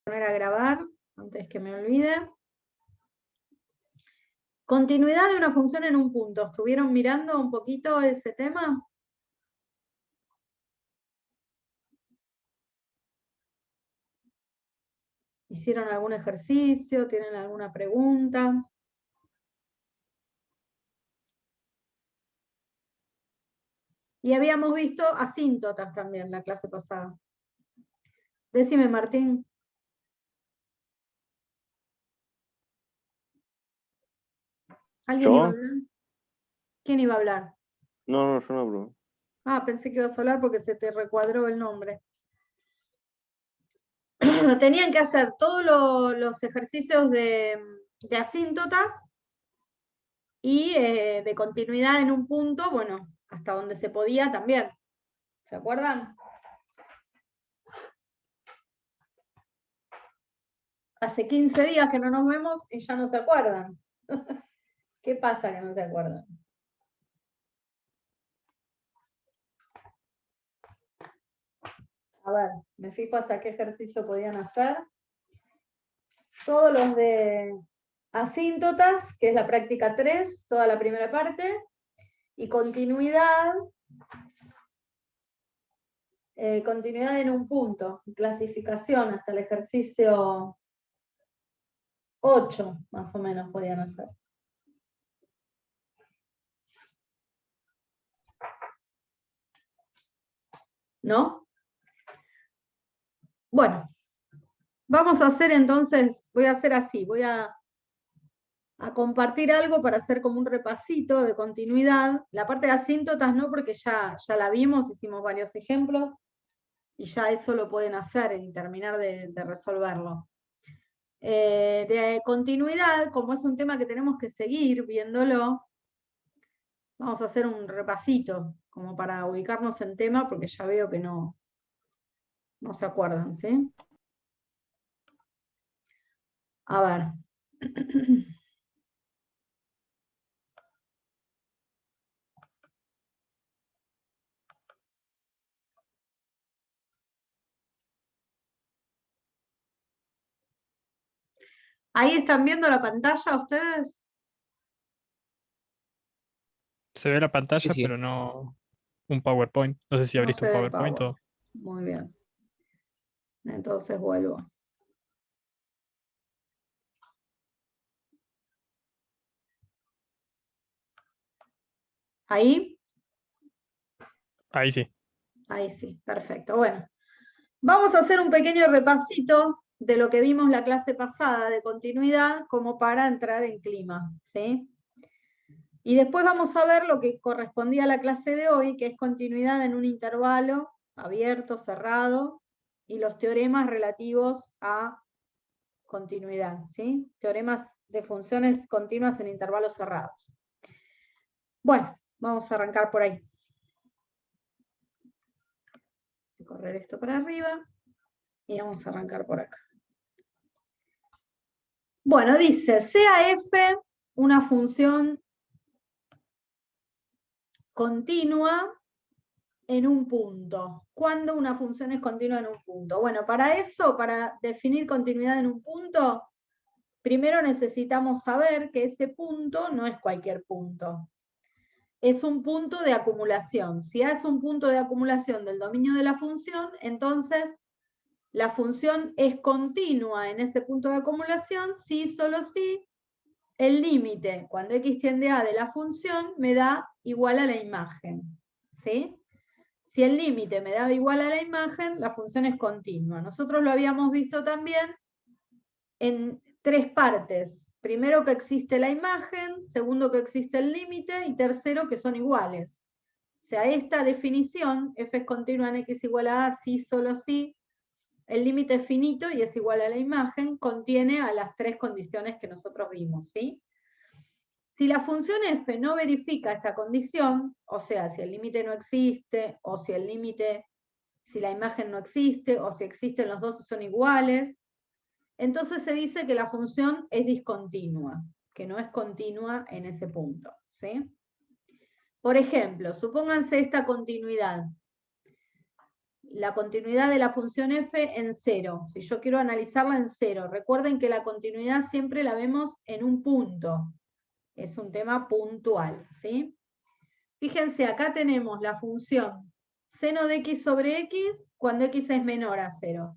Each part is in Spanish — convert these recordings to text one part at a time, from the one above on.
Poner a grabar, antes que me olvide. Continuidad de una función en un punto. ¿Estuvieron mirando un poquito ese tema? ¿Hicieron algún ejercicio? ¿Tienen alguna pregunta? Y habíamos visto asíntotas también la clase pasada. Decime, Martín. ¿Alguien iba a ¿Yo? hablar? ¿Quién iba a hablar? No, yo no hablo. Ah, pensé que ibas a hablar porque se te recuadró el nombre. Tenían que hacer todos los ejercicios de asíntotas y de continuidad en un punto, bueno, hasta donde se podía también. ¿Se acuerdan? Hace 15 días que no nos vemos y ya no se acuerdan. ¿Qué pasa que no se acuerdan? A ver, me fijo hasta qué ejercicio podían hacer. Todos los de asíntotas, que es la práctica 3, toda la primera parte, y continuidad, continuidad en un punto, clasificación hasta el ejercicio 8, más o menos podían hacer. ¿No? Bueno, vamos a hacer entonces, voy a hacer así, voy a compartir algo para hacer como un repasito de continuidad. La parte de asíntotas no, porque ya la vimos, hicimos varios ejemplos, y ya eso lo pueden hacer y terminar de resolverlo. De continuidad, como es un tema que tenemos que seguir viéndolo, vamos a hacer un repasito, como para ubicarnos en tema, porque ya veo que no se acuerdan, ¿sí? A ver. ¿Ahí están viendo la pantalla ustedes? Se ve la pantalla, Sí. pero no un PowerPoint. No sé si No abriste se un ve el PowerPoint Power. o... Muy bien. Entonces vuelvo. ¿Ahí? Ahí sí. Ahí sí, perfecto. Bueno, vamos a hacer un pequeño repasito de lo que vimos la clase pasada de continuidad, como para entrar en clima, ¿sí? Y después vamos a ver lo que correspondía a la clase de hoy, que es continuidad en un intervalo abierto, cerrado, y los teoremas relativos a continuidad, ¿sí? Teoremas de funciones continuas en intervalos cerrados. Bueno, vamos a arrancar por ahí. Voy a correr esto para arriba y vamos a arrancar por acá. Bueno, dice, sea f una función continua en un punto. ¿Cuándo una función es continua en un punto? Bueno, para eso, para definir continuidad en un punto, primero necesitamos saber que ese punto no es cualquier punto. Es un punto de acumulación. Si A es un punto de acumulación del dominio de la función, entonces la función es continua en ese punto de acumulación si, solo si, el límite, cuando x tiende a de la función, me da igual a la imagen. ¿Sí? Si el límite me da igual a la imagen, la función es continua. Nosotros lo habíamos visto también en 3 partes. Primero, que existe la imagen, segundo, que existe el límite, y tercero, que son iguales. O sea, esta definición, f es continua en x igual a a, si, solo si, el límite es finito y es igual a la imagen, contiene a las 3 condiciones que nosotros vimos, ¿sí? Si la función f no verifica esta condición, o sea, si el límite no existe, o si si la imagen no existe, o si existen los dos y son iguales, entonces se dice que la función es discontinua, que no es continua en ese punto, ¿sí? Por ejemplo, supónganse esta continuidad. la continuidad de la función f en 0. Si yo quiero analizarla en 0, recuerden que la continuidad siempre la vemos en un punto. Es un tema puntual, ¿sí? Fíjense, acá tenemos la función seno de x sobre x cuando x es menor a 0.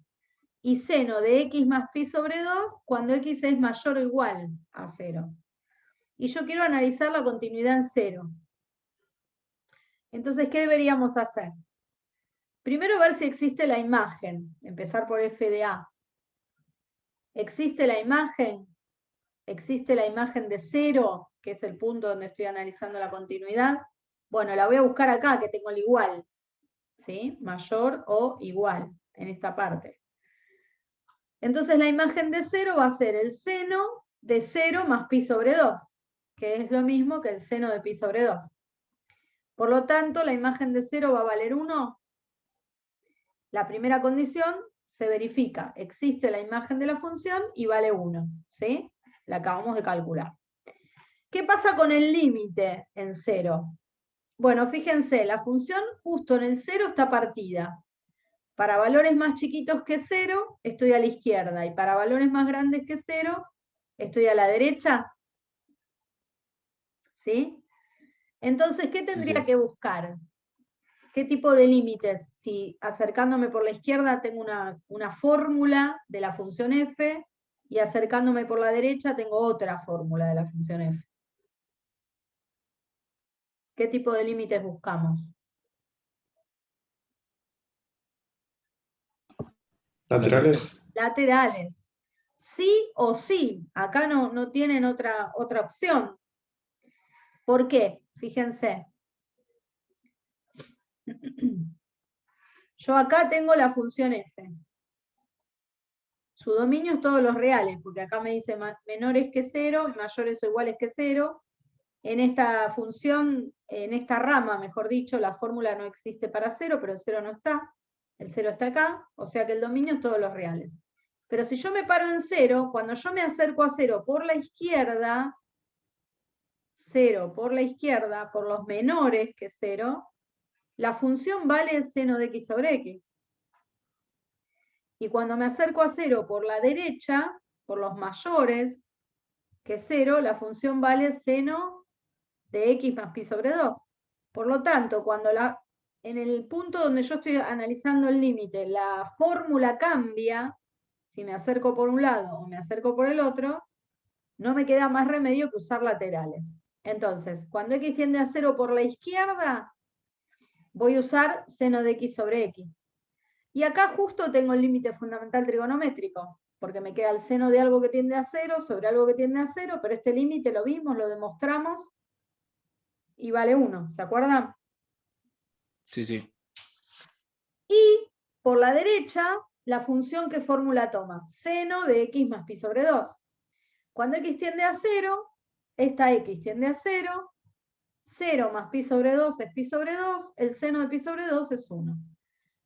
Y seno de x más pi sobre 2 cuando x es mayor o igual a 0. Y yo quiero analizar la continuidad en 0. Entonces, ¿qué deberíamos hacer? Primero ver si existe la imagen, empezar por f de a. ¿Existe la imagen? ¿Existe la imagen de 0, que es el punto donde estoy analizando la continuidad? Bueno, la voy a buscar acá, que tengo el igual, ¿sí? Mayor o igual, en esta parte. Entonces la imagen de 0 va a ser el seno de 0 más pi sobre 2, que es lo mismo que el seno de pi sobre 2. Por lo tanto, la imagen de 0 va a valer 1. La primera condición se verifica, existe la imagen de la función y vale 1, ¿sí? La acabamos de calcular. ¿Qué pasa con el límite en 0? Bueno, fíjense, la función justo en el 0 está partida. Para valores más chiquitos que 0, estoy a la izquierda, y para valores más grandes que 0, estoy a la derecha. ¿Sí? Entonces, ¿qué tendría que buscar? ¿Qué tipo de límites? Si acercándome por la izquierda tengo una fórmula de la función f, y acercándome por la derecha tengo otra fórmula de la función f. ¿Qué tipo de límites buscamos? Laterales. Laterales. Sí o sí. Acá no tienen otra opción. ¿Por qué? Fíjense. Yo acá tengo la función f. Su dominio es todos los reales, porque acá me dice menores que 0, mayores o iguales que 0. En esta función, en esta rama, mejor dicho, la fórmula no existe para 0, pero el 0 no está. El 0 está acá, o sea que el dominio es todos los reales. Pero si yo me paro en 0, cuando yo me acerco a 0 por la izquierda, 0 por la izquierda, por los menores que 0, la función vale seno de x sobre x. Y cuando me acerco a 0 por la derecha, por los mayores que 0, la función vale seno de x más pi sobre 2. Por lo tanto, cuando en el punto donde yo estoy analizando el límite, la fórmula cambia, si me acerco por un lado o me acerco por el otro, no me queda más remedio que usar laterales. Entonces, cuando x tiende a 0 por la izquierda, voy a usar seno de x sobre x. Y acá justo tengo el límite fundamental trigonométrico, porque me queda el seno de algo que tiende a 0 sobre algo que tiende a 0, pero este límite lo vimos, lo demostramos, y vale 1, ¿se acuerdan? Sí, sí. Y por la derecha, la función que fórmula toma, seno de x más pi sobre 2. Cuando x tiende a 0, esta x tiende a 0, 0 más pi sobre 2 es pi sobre 2, el seno de pi sobre 2 es 1.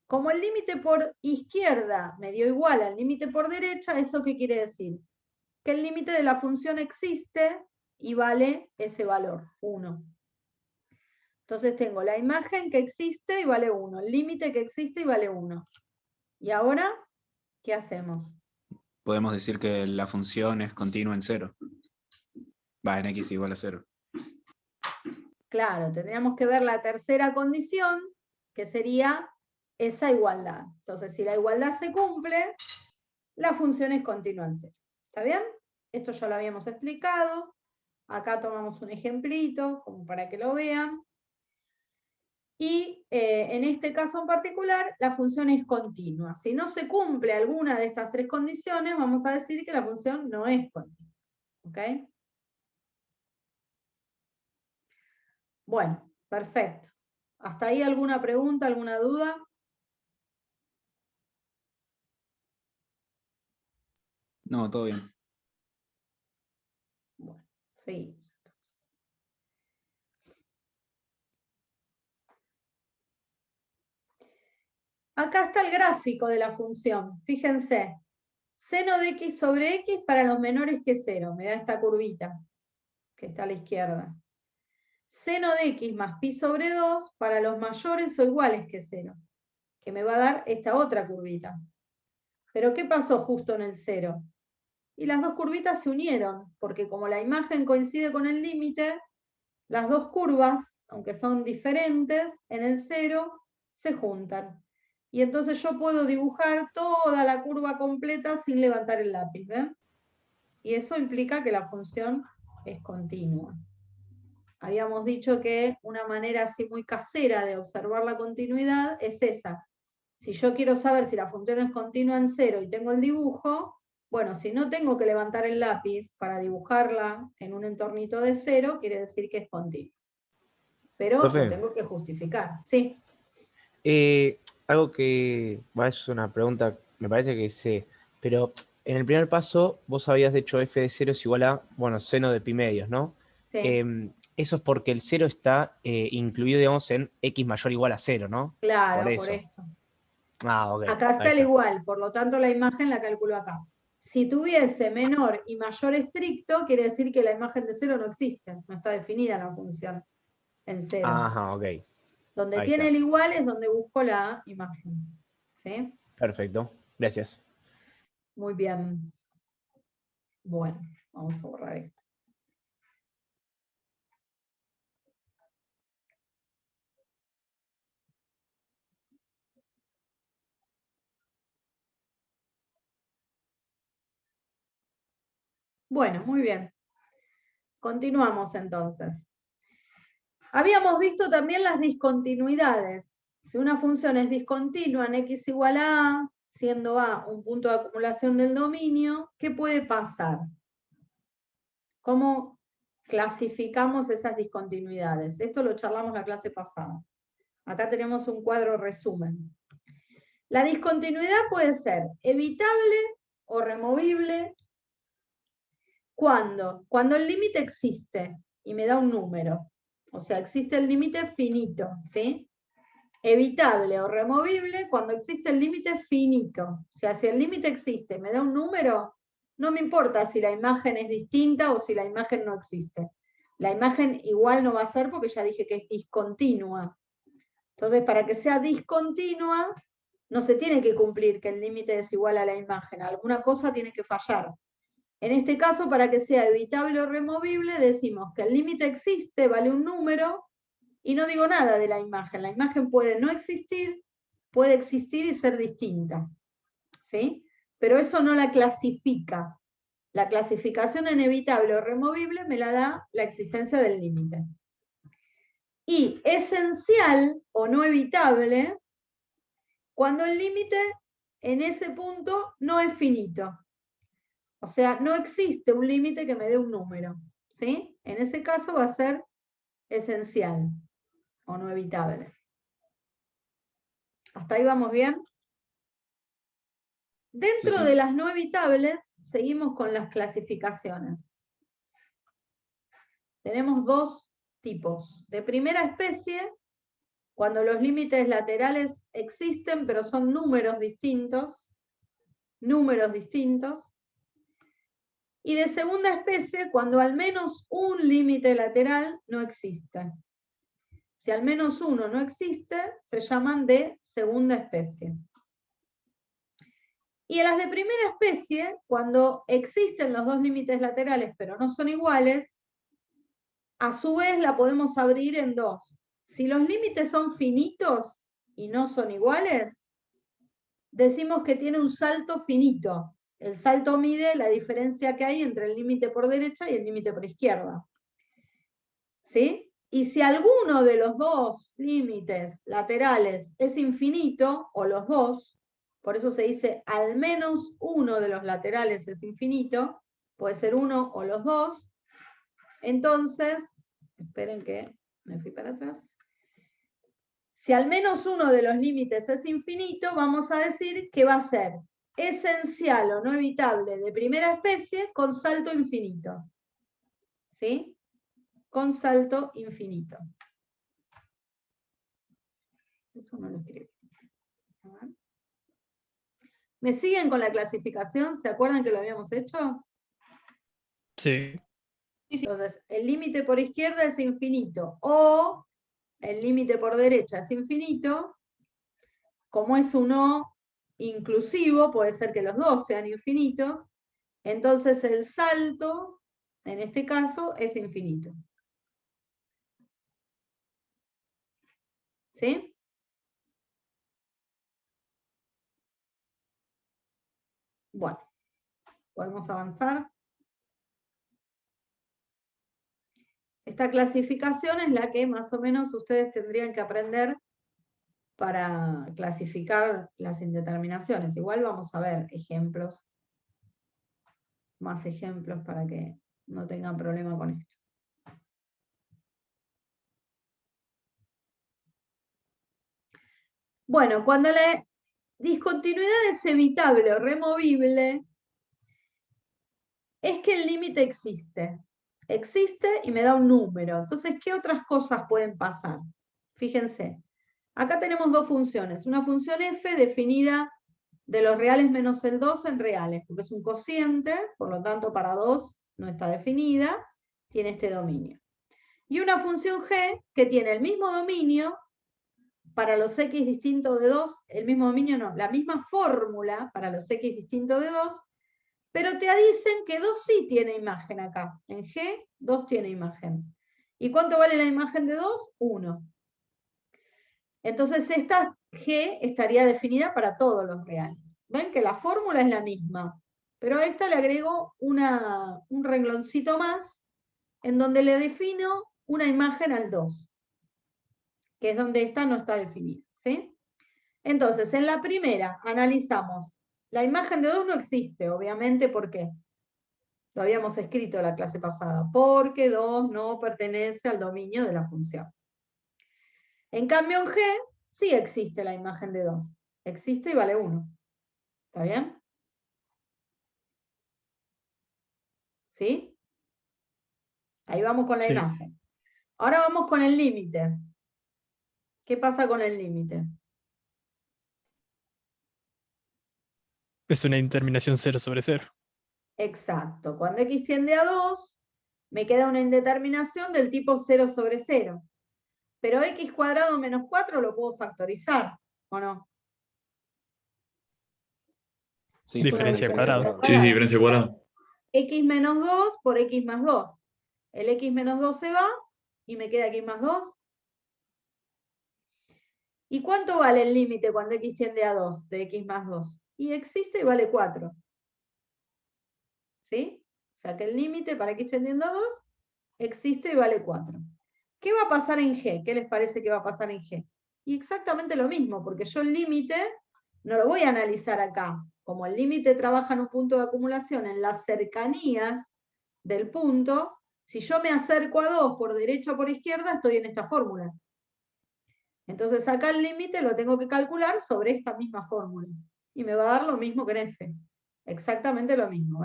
Como el límite por izquierda me dio igual al límite por derecha, ¿eso qué quiere decir? Que el límite de la función existe y vale ese valor, 1. Entonces tengo la imagen que existe y vale 1, el límite que existe y vale 1. ¿Y ahora qué hacemos? Podemos decir que la función es continua en 0. Va en x igual a 0. Claro, tendríamos que ver la tercera condición, que sería esa igualdad. Entonces, si la igualdad se cumple, la función es continua en 0. ¿Está bien? Esto ya lo habíamos explicado. Acá tomamos un ejemplito, como para que lo vean. Y en este caso en particular, la función es continua. Si no se cumple alguna de estas tres condiciones, vamos a decir que la función no es continua. ¿Ok? Bueno, perfecto. ¿Hasta ahí alguna pregunta, alguna duda? No, todo bien. Bueno, seguimos. Acá está el gráfico de la función. Fíjense. Seno de x sobre x para los menores que 0. Me da esta curvita que está a la izquierda. Seno de x más pi sobre 2 para los mayores o iguales que 0. que me va a dar esta otra curvita. Pero ¿qué pasó justo en el 0? Y las dos curvitas se unieron, porque como la imagen coincide con el límite, las dos curvas, aunque son diferentes, en el 0 se juntan. Y entonces yo puedo dibujar toda la curva completa sin levantar el lápiz, ¿ven? Y eso implica que la función es continua. Habíamos dicho que una manera así muy casera de observar la continuidad es esa. Si yo quiero saber si la función es continua en 0 y tengo el dibujo, bueno, si no tengo que levantar el lápiz para dibujarla en un entornito de 0, quiere decir que es continua. Pero Profe. lo tengo que justificar, sí. Algo que es una pregunta, me parece que sé, pero en el primer paso vos habías hecho f de 0 es igual a, bueno, seno de pi medios, ¿no? Sí. Eso es porque el 0 está incluido, digamos, en x mayor o igual a 0, ¿no? Claro, por eso. por esto. Ah, ok. Acá está el igual, por lo tanto la imagen la calculo acá. Si tuviese menor y mayor estricto, quiere decir que la imagen de 0 no existe, no está definida la función en 0. Ajá, ok. Donde Ahí tiene está. el igual es donde busco la imagen. ¿Sí? Perfecto. Gracias. Muy bien. Bueno, vamos a borrar esto. Bueno, muy bien. Continuamos entonces. Habíamos visto también las discontinuidades. Si una función es discontinua en x igual a a, siendo a un punto de acumulación del dominio, ¿qué puede pasar? ¿Cómo clasificamos esas discontinuidades? Esto lo charlamos la clase pasada. Acá tenemos un cuadro resumen. La discontinuidad puede ser evitable o removible. ¿Cuándo? Cuando el límite existe y me da un número. O sea, existe el límite finito, ¿sí? Evitable o removible cuando existe el límite finito. O sea, si el límite existe y me da un número, no me importa si la imagen es distinta o si la imagen no existe. La imagen igual no va a ser porque ya dije que es discontinua. Entonces, para que sea discontinua, no se tiene que cumplir que el límite es igual a la imagen. Alguna cosa tiene que fallar. En este caso, para que sea evitable o removible, decimos que el límite existe, vale un número, y no digo nada de la imagen. La imagen puede no existir, puede existir y ser distinta. ¿Sí? Pero eso no la clasifica. La clasificación en evitable o removible me la da la existencia del límite. Y esencial o no evitable, cuando el límite en ese punto no es finito. O sea, no existe un límite que me dé un número. ¿Sí? En ese caso va a ser esencial o no evitable. ¿Hasta ahí vamos bien? Dentro Sí. de las no evitables, seguimos con las clasificaciones. Tenemos dos tipos. De primera especie, cuando los límites laterales existen, pero son números distintos. Y de segunda especie, cuando al menos un límite lateral no existe. Si al menos uno no existe, se llaman de segunda especie. Y en las de primera especie, cuando existen los dos límites laterales pero no son iguales, a su vez la podemos abrir en dos. Si los límites son finitos y no son iguales, decimos que tiene un salto finito. El salto mide la diferencia que hay entre el límite por derecha y el límite por izquierda. ¿Sí? Y si alguno de los dos límites laterales es infinito, o los dos, por eso se dice al menos uno de los laterales es infinito, puede ser uno o los dos, entonces, esperen que me fui para atrás, si al menos uno de los límites es infinito, vamos a decir que va a ser esencial o no evitable de primera especie con salto infinito. ¿Sí? Con salto infinito. Eso no lo escribí. ¿Me siguen con la clasificación? ¿Se acuerdan que lo habíamos hecho? Sí. Entonces, el límite por izquierda es infinito, o el límite por derecha es infinito, como es un O inclusivo, puede ser que los dos sean infinitos, entonces el salto, en este caso, es infinito. ¿Sí? Bueno, podemos avanzar. Esta clasificación es la que más o menos ustedes tendrían que aprender para clasificar las indeterminaciones. Igual vamos a ver ejemplos, más ejemplos para que no tengan problema con esto. Bueno, cuando la discontinuidad es evitable o removible, es que el límite existe. Existe y me da un número. Entonces, ¿qué otras cosas pueden pasar? Fíjense, acá tenemos dos funciones. Una función f definida de los reales menos el 2 en reales, porque es un cociente, por lo tanto para 2 no está definida, tiene este dominio. Y una función g que tiene el mismo dominio para los x distintos de 2, el mismo dominio no, la misma fórmula para los x distintos de 2, pero te dicen que 2 sí tiene imagen acá. En G, 2 tiene imagen. ¿Y cuánto vale la imagen de 2? 1. Entonces esta G estaría definida para todos los reales. ¿Ven que la fórmula es la misma? Pero a esta le agrego un rengloncito más, en donde le defino una imagen al 2, que es donde esta no está definida. ¿Sí? Entonces, en la primera analizamos. La imagen de 2 no existe, obviamente, ¿por qué? Lo habíamos escrito en la clase pasada, porque 2 no pertenece al dominio de la función. En cambio, en G sí existe la imagen de 2. Existe y vale 1. ¿Está bien? ¿Sí? Ahí vamos con la Sí. imagen. Ahora vamos con el límite. ¿Qué pasa con el límite? Es una indeterminación 0 sobre 0. Exacto. Cuando x tiende a 2, me queda una indeterminación del tipo 0 sobre 0. Pero x cuadrado menos 4 lo puedo factorizar, ¿o no? Sí, Diferencia pero cuadrada. Sí, sí, diferencia cuadrada. X menos 2 por x más 2. El x menos 2 se va y me queda x más 2. ¿Y cuánto vale el límite cuando x tiende a 2 de x más 2? Y existe y vale 4. ¿Sí? O sea que el límite para x tendiendo a 2 existe y vale 4. ¿Qué va a pasar en G? ¿Qué les parece que va a pasar en G? Y exactamente lo mismo, porque yo el límite no lo voy a analizar acá. Como el límite trabaja en un punto de acumulación en las cercanías del punto, si yo me acerco a 2 por derecha o por izquierda, estoy en esta fórmula. Entonces acá el límite lo tengo que calcular sobre esta misma fórmula. Y me va a dar lo mismo que en F. Exactamente lo mismo.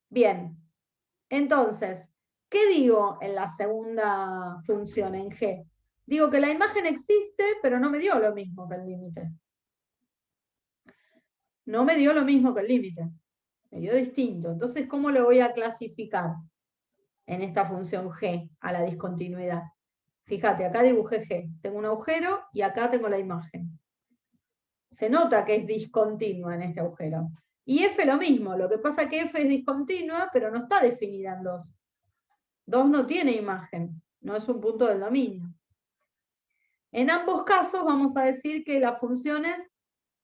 Bien. Entonces, ¿qué digo en la segunda función, en G? Digo que la imagen existe, pero no me dio lo mismo que el límite. No me dio lo mismo que el límite. Me dio distinto. Entonces, ¿cómo lo voy a clasificar en esta función G a la discontinuidad? Fíjate, acá dibujé G. Tengo un agujero y acá tengo la imagen. Se nota que es discontinua en este agujero. Y F lo mismo. Lo que pasa es que F es discontinua, pero no está definida en 2. 2 no tiene imagen. No es un punto del dominio. En ambos casos vamos a decir que las funciones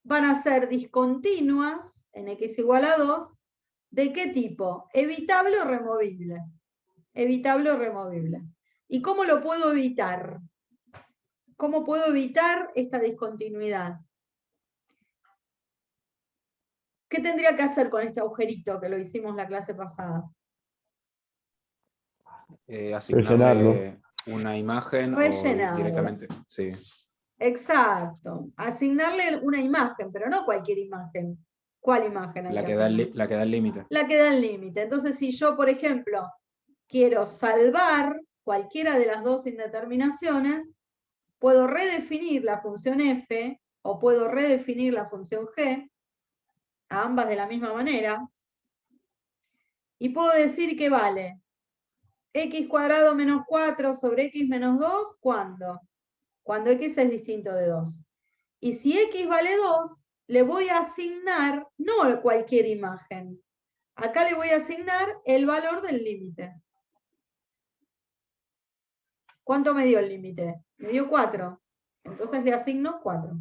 van a ser discontinuas en x igual a 2. ¿De qué tipo? ¿Evitable o removible? Evitable o removible. ¿Y cómo lo puedo evitar? ¿Cómo puedo evitar esta discontinuidad? ¿Qué tendría que hacer con este agujerito que lo hicimos la clase pasada? asignarle una imagen o Rellenarlo. directamente. Sí. Exacto. Asignarle una imagen, pero no cualquier imagen. ¿Cuál imagen hay La que que da asignar? la que da el límite. La que da el límite. Entonces, si yo, por ejemplo, quiero salvar cualquiera de las dos indeterminaciones, puedo redefinir la función f o puedo redefinir la función g, a ambas de la misma manera, y puedo decir que vale x cuadrado menos 4 sobre x menos 2, ¿cuándo? Cuando x es distinto de 2. Y si X vale 2, le voy a asignar no cualquier imagen. Acá le voy a asignar el valor del límite. ¿Cuánto me dio el límite? Me dio 4. Entonces le asigno 4.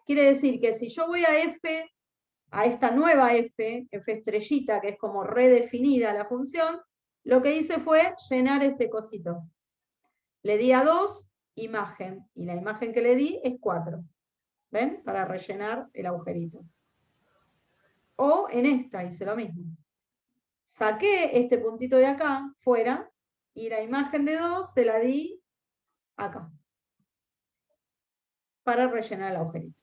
Quiere decir que si yo voy a F, a esta nueva F estrellita, que es como redefinida la función, lo que hice fue llenar este cosito. Le di a 2, imagen, y la imagen que le di es 4. ¿Ven? Para rellenar el agujerito. O en esta hice lo mismo. Saqué este puntito de acá, fuera, y la imagen de 2 se la di acá. Para rellenar el agujerito.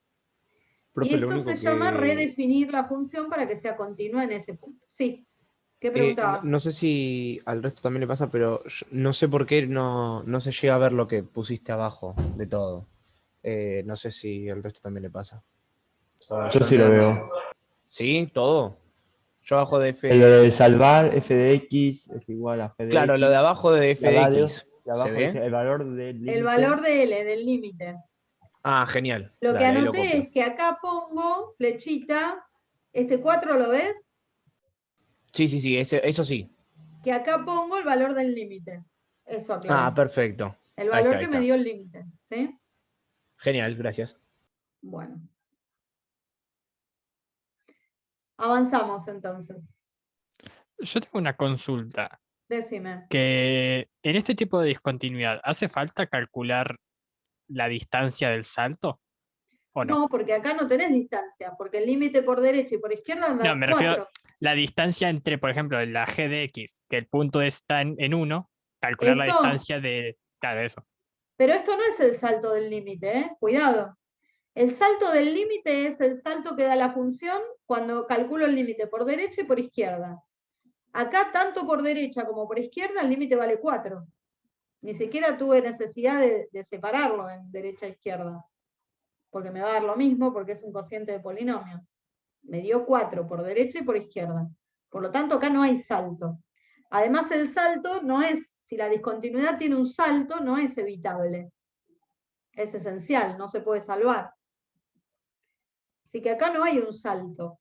Profe, Y lo esto único se llama que... redefinir la función para que sea continua en ese punto. Sí. ¿Qué preguntaba? no sé si al resto también le pasa, pero no sé por qué no se llega a ver lo que pusiste abajo de todo. No sé si al resto también le pasa. Yo sí lo veo. ¿Sí? ¿Todo? Yo abajo de F... Lo de salvar f de x es igual a f de Claro, x. lo de abajo de f La de radio, x. y ¿Se abajo dice ve? el valor del límite. El valor de L, del límite. Ah, genial. Lo que Dale, ahí lo anoté copio. es que acá pongo flechita, este 4 ¿lo ves? Sí, eso sí. Que acá pongo el valor del límite. Eso aclaro. Ah, perfecto. El Ahí valor está, ahí que me está. dio el límite. ¿Sí? Genial, gracias. Bueno. Avanzamos entonces. Yo tengo una consulta, Decime. que en este tipo de discontinuidad, ¿hace falta calcular la distancia del salto o no? No, porque acá no tenés distancia, porque el límite por derecha y por izquierda No, anda me refiero 4. a la distancia entre, por ejemplo, la g de x, que el punto está en 1, calcular la Esto, distancia de... Claro, eso. pero esto no es el salto del límite, ¿eh? Cuidado. El salto del límite es el salto que da la función cuando calculo el límite por derecha y por izquierda. Acá, tanto por derecha como por izquierda, el límite vale 4. Ni siquiera tuve necesidad de separarlo en derecha e izquierda, porque me va a dar lo mismo, porque es un cociente de polinomios. Me dio 4 por derecha y por izquierda. Por lo tanto, acá no hay salto. Además, el salto no es, si la discontinuidad tiene un salto, no es evitable. Es esencial, no se puede salvar. Así que acá no hay un salto.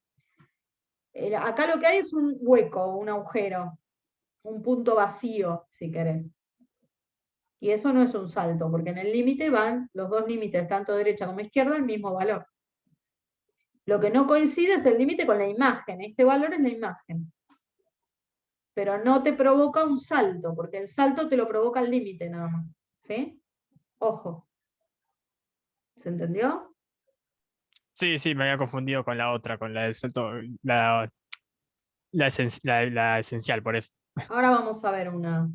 Acá lo que hay es un hueco, un agujero, un punto vacío, si querés. Y eso no es un salto, porque en el límite van los dos límites, tanto derecha como izquierda, el mismo valor. Lo que no coincide es el límite con la imagen. Este valor es la imagen. Pero no te provoca un salto, porque el salto te lo provoca el límite nada más. ¿Sí? Ojo. ¿Se entendió? Sí, me había confundido con la otra, con la del salto, la esencial, por eso. Ahora vamos a ver una.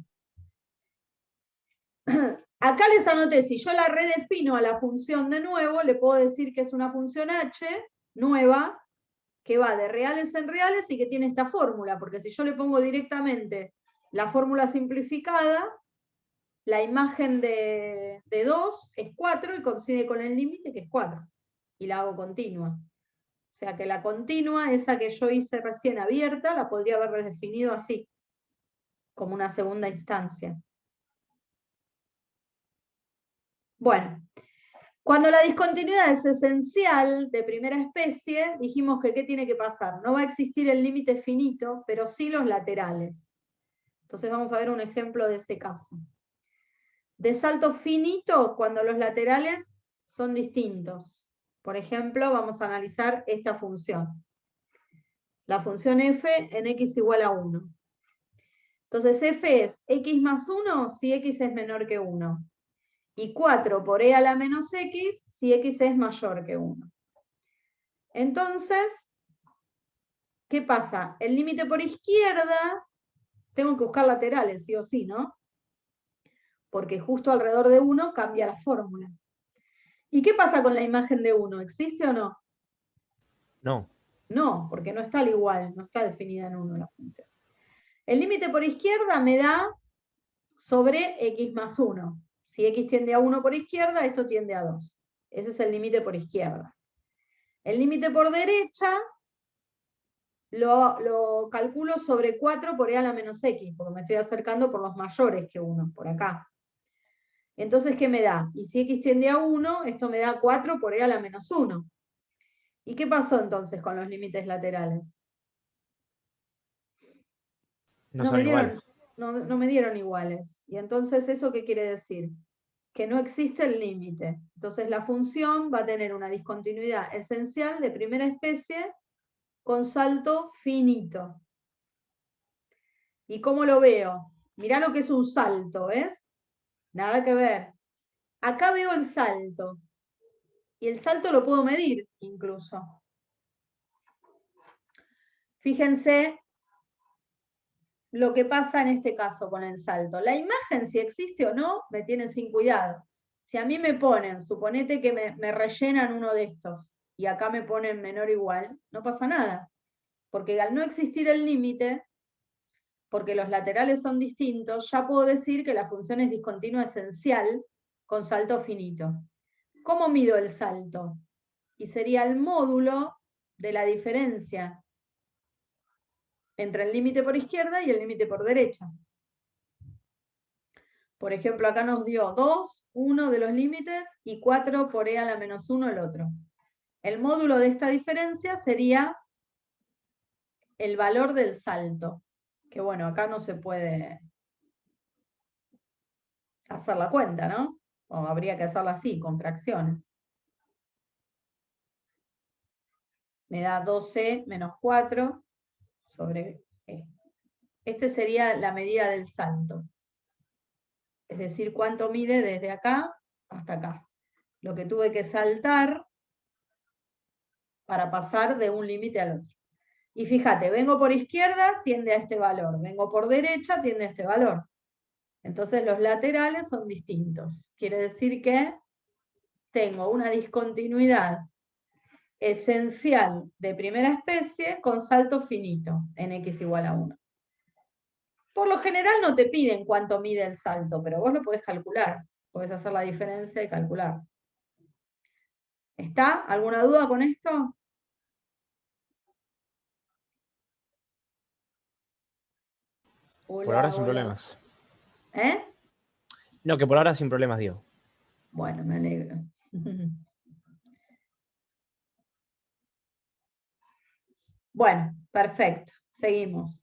Acá les anoté, si yo la redefino a la función de nuevo, le puedo decir que es una función h nueva, que va de reales en reales y que tiene esta fórmula, porque si yo le pongo directamente la fórmula simplificada, la imagen de 2 es 4 y coincide con el límite que es 4, y la hago continua. O sea que la continua, esa que yo hice recién abierta, la podría haber redefinido así, como una segunda instancia. Bueno, cuando la discontinuidad es esencial de primera especie, dijimos que ¿qué tiene que pasar? No va a existir el límite finito, pero sí los laterales. Entonces vamos a ver un ejemplo de ese caso. De salto finito, cuando los laterales son distintos. Por ejemplo, vamos a analizar esta función. La función f en x igual a 1. Entonces f es x más 1 si x es menor que 1. Y 4 por e a la menos x si x es mayor que 1. Entonces, ¿qué pasa? El límite por izquierda, tengo que buscar laterales, sí o sí, ¿no? Porque justo alrededor de 1 cambia la fórmula. ¿Y qué pasa con la imagen de 1? ¿Existe o no? No. No, porque no está al igual, no está definida en 1 la función. El límite por izquierda me da sobre x más 1. Si x tiende a 1 por izquierda, esto tiende a 2. Ese es el límite por izquierda. El límite por derecha lo calculo sobre 4 por e a la menos x, porque me estoy acercando por los mayores que 1, por acá. Entonces, ¿qué me da? Y si x tiende a 1, esto me da 4 por e a la menos 1. ¿Y qué pasó entonces con los límites laterales? No son iguales. No me dieron iguales. Y entonces, ¿eso qué quiere decir? Que no existe el límite. Entonces la función va a tener una discontinuidad esencial de primera especie con salto finito. ¿Y cómo lo veo? Mirá lo que es un salto, ¿ves? Nada que ver. Acá veo el salto. Y el salto lo puedo medir incluso. Fíjense lo que pasa en este caso con el salto. La imagen, si existe o no, me tiene sin cuidado. Si a mí me ponen, suponete que me rellenan uno de estos, y acá me ponen menor o igual, no pasa nada. Porque al no existir el límite, porque los laterales son distintos, ya puedo decir que la función es discontinua esencial con salto finito. ¿Cómo mido el salto? Y sería el módulo de la diferencia entre el límite por izquierda y el límite por derecha. Por ejemplo, acá nos dio 2, 1 de los límites, y 4 por e a la menos 1 el otro. El módulo de esta diferencia sería el valor del salto. Que bueno, acá no se puede hacer la cuenta, ¿no? O habría que hacerla así, con fracciones. Me da 2c menos 4 sobre e. Este sería la medida del salto. Es decir, cuánto mide desde acá hasta acá. Lo que tuve que saltar para pasar de un límite al otro. Y fíjate, vengo por izquierda, tiende a este valor. Vengo por derecha, tiende a este valor. Entonces los laterales son distintos. Quiere decir que tengo una discontinuidad esencial de primera especie con salto finito en x igual a 1. Por lo general no te piden cuánto mide el salto, pero vos lo podés calcular. Podés hacer la diferencia y calcular. ¿Está? ¿Alguna duda con esto? Hola, Por ahora sin hola. problemas. ¿Eh? No, que por ahora sin problemas, digo. Bueno, me alegro. Bueno, perfecto. Seguimos.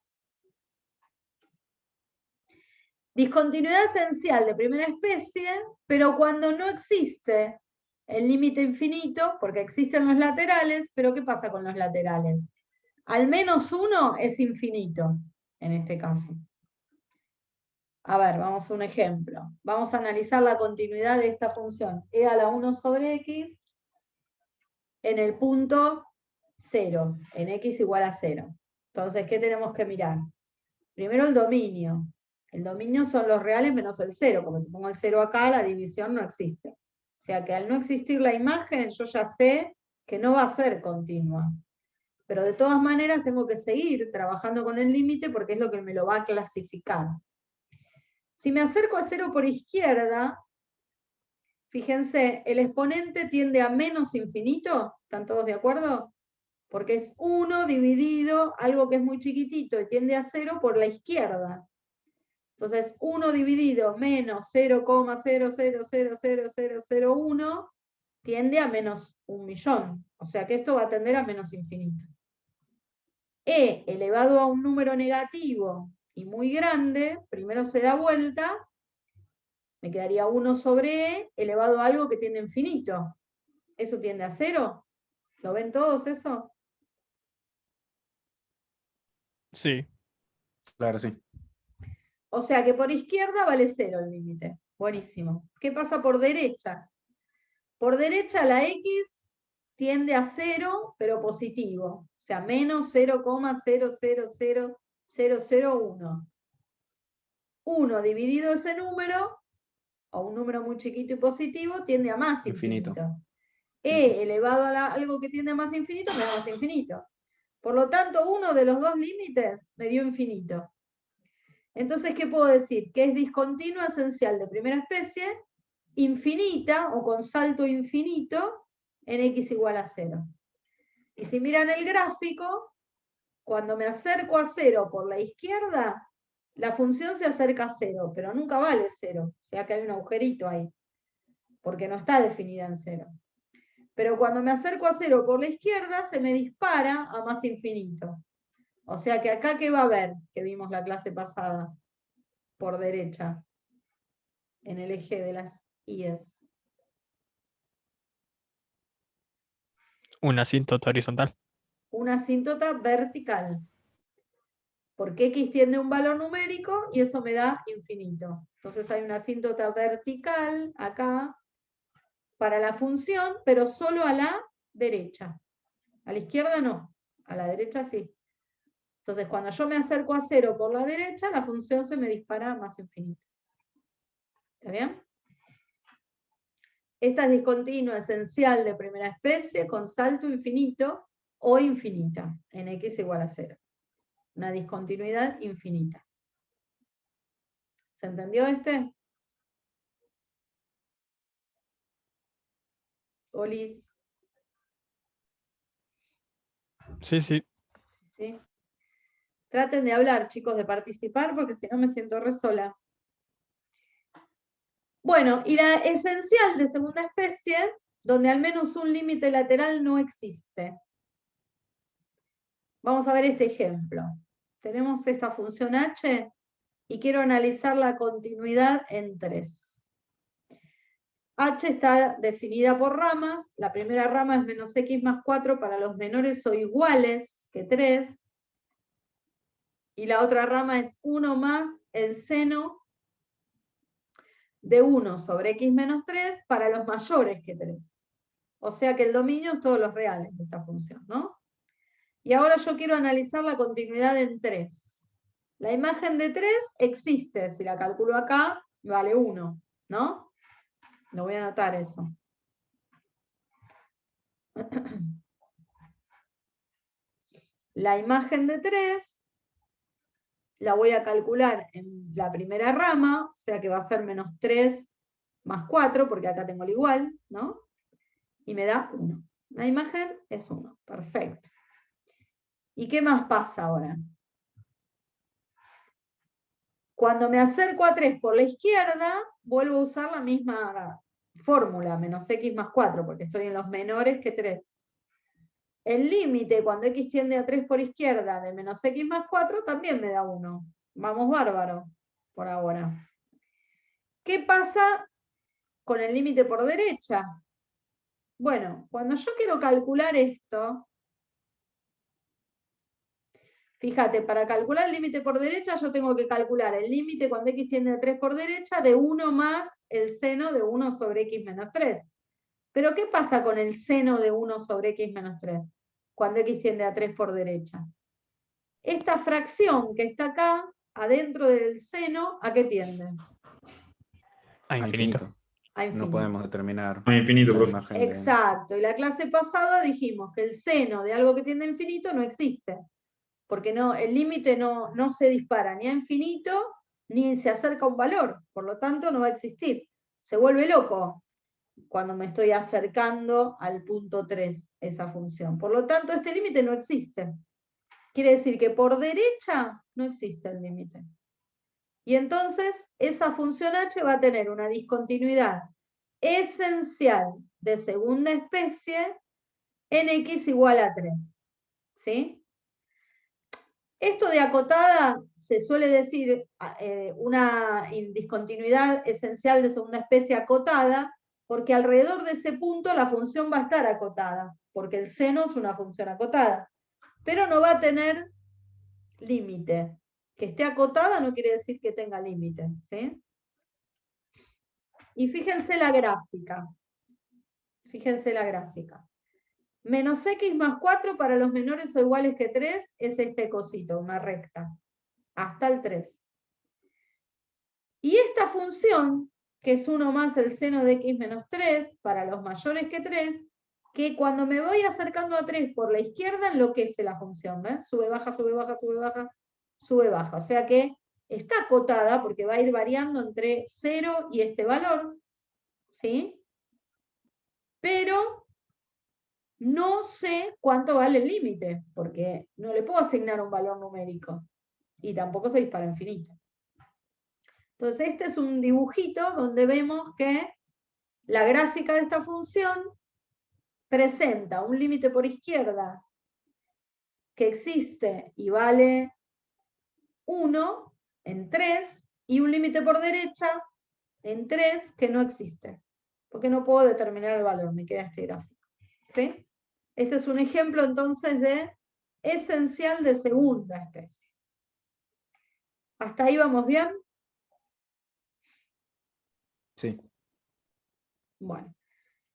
Discontinuidad esencial de primera especie, pero cuando no existe el límite infinito, porque existen los laterales, pero ¿qué pasa con los laterales? Al menos uno es infinito, en este caso. A ver, vamos a un ejemplo. Vamos a analizar la continuidad de esta función e a la 1 sobre x en el punto 0, en x igual a 0. Entonces, ¿qué tenemos que mirar? Primero el dominio. El dominio son los reales menos el 0, porque si pongo el 0 acá, la división no existe. O sea que al no existir la imagen, yo ya sé que no va a ser continua. Pero de todas maneras tengo que seguir trabajando con el límite porque es lo que me lo va a clasificar. Si me acerco a 0 por izquierda, fíjense, el exponente tiende a menos infinito, ¿están todos de acuerdo? Porque es 1 dividido, algo que es muy chiquitito y tiende a 0 por la izquierda. Entonces, 1 dividido menos 0,00000001 tiende a menos 1.000.000. O sea que esto va a tender a menos infinito. E elevado a un número negativo y muy grande, primero se da vuelta, me quedaría 1 sobre e elevado a algo que tiende a infinito. ¿Eso tiende a 0? ¿Lo ven todos eso? Sí. Claro, sí. O sea que por izquierda vale 0 el límite. Buenísimo. ¿Qué pasa por derecha? Por derecha la x tiende a 0, pero positivo. O sea, menos 0,000001. 1 dividido ese número, o un número muy chiquito y positivo, tiende a más infinito. Sí, E elevado a algo que tiende a más infinito, me da más infinito. Por lo tanto, uno de los dos límites me dio infinito. Entonces, ¿qué puedo decir? Que es discontinua esencial de primera especie, infinita o con salto infinito en x igual a 0. Y si miran el gráfico, cuando me acerco a 0 por la izquierda, la función se acerca a 0, pero nunca vale 0, o sea que hay un agujerito ahí, porque no está definida en 0. Pero cuando me acerco a 0 por la izquierda, se me dispara a más infinito. O sea que acá, ¿qué va a haber? Que vimos la clase pasada, por derecha, en el eje de las IES. Una asíntota horizontal. Una asíntota vertical. Porque X tiene un valor numérico y eso me da infinito. Entonces hay una asíntota vertical acá para la función, pero solo a la derecha. A la izquierda no, a la derecha sí. Entonces cuando yo me acerco a 0 por la derecha, la función se me dispara más infinito. ¿Está bien? Esta es discontinua esencial de primera especie con salto infinito o infinita, en X igual a 0. Una discontinuidad infinita. ¿Se entendió este? Olis. Sí, sí. ¿Sí? Traten de hablar, chicos, de participar, porque si no me siento re sola. Bueno, y la esencial de segunda especie, donde al menos un límite lateral no existe. Vamos a ver este ejemplo. Tenemos esta función h y quiero analizar la continuidad en 3. H está definida por ramas. La primera rama es menos x más 4 para los menores o iguales que 3. Y la otra rama es 1 más el seno de 1 sobre x menos 3 para los mayores que 3. O sea que el dominio es todos los reales de esta función, ¿no? Y ahora yo quiero analizar la continuidad en 3. La imagen de 3 existe. Si la calculo acá, vale 1, ¿no? Lo voy a anotar eso. La imagen de 3 la voy a calcular en la primera rama, o sea que va a ser menos 3 más 4, porque acá tengo el igual, ¿no? Y me da 1. La imagen es 1. Perfecto. ¿Y qué más pasa ahora? Cuando me acerco a 3 por la izquierda, vuelvo a usar la misma fórmula, menos x más 4, porque estoy en los menores que 3. El límite cuando x tiende a 3 por izquierda de menos x más 4 también me da 1. Vamos bárbaro, por ahora. ¿Qué pasa con el límite por derecha? Bueno, cuando yo quiero calcular esto, fíjate, para calcular el límite por derecha yo tengo que calcular el límite cuando x tiende a 3 por derecha de 1 más el seno de 1 sobre x menos 3. Pero ¿qué pasa con el seno de 1 sobre x menos 3? Cuando x tiende a 3 por derecha. Esta fracción que está acá, adentro del seno, ¿a qué tiende? A infinito. A infinito. No podemos determinar A infinito, la profe. imagen de... Exacto. Y la clase pasada dijimos que el seno de algo que tiende a infinito no existe. Porque no, el límite no se dispara ni a infinito, ni se acerca a un valor. Por lo tanto, no va a existir. Se vuelve loco cuando me estoy acercando al punto 3, esa función. Por lo tanto, este límite no existe. Quiere decir que por derecha no existe el límite. Y entonces, esa función h va a tener una discontinuidad esencial de segunda especie en x igual a 3. ¿Sí? Esto de acotada se suele decir una discontinuidad esencial de segunda especie acotada, porque alrededor de ese punto la función va a estar acotada, porque el seno es una función acotada, pero no va a tener límite. Que esté acotada no quiere decir que tenga límite, ¿sí? Y fíjense la gráfica. Fíjense la gráfica. Menos x más 4 para los menores o iguales que 3 es este cosito, una recta, hasta el 3. Y esta función, que es 1 más el seno de x menos 3, para los mayores que 3, que cuando me voy acercando a 3 por la izquierda enloquece la función, ¿ves? Sube, baja, sube, baja, sube, baja, sube, baja. O sea que está acotada porque va a ir variando entre 0 y este valor, ¿sí? Pero no sé cuánto vale el límite, porque no le puedo asignar un valor numérico. Y tampoco se dispara infinito. Entonces este es un dibujito donde vemos que la gráfica de esta función presenta un límite por izquierda que existe y vale 1 en 3, y un límite por derecha en 3 que no existe, porque no puedo determinar el valor, me queda este gráfico. ¿Sí? Este es un ejemplo entonces de esencial de segunda especie. ¿Hasta ahí vamos bien? Sí. Bueno,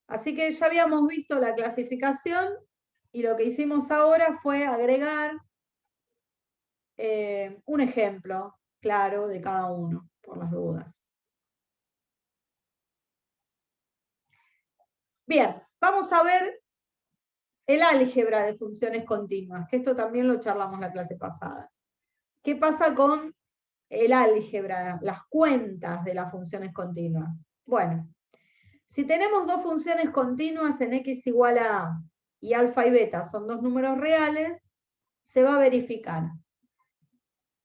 así que ya habíamos visto la clasificación y lo que hicimos ahora fue agregar un ejemplo claro de cada uno, por las dudas. Bien, vamos a ver el álgebra de funciones continuas, que esto también lo charlamos la clase pasada. ¿Qué pasa con el álgebra, las cuentas de las funciones continuas? Bueno, si tenemos dos funciones continuas en x igual a a y alfa y beta son dos números reales, se va a verificar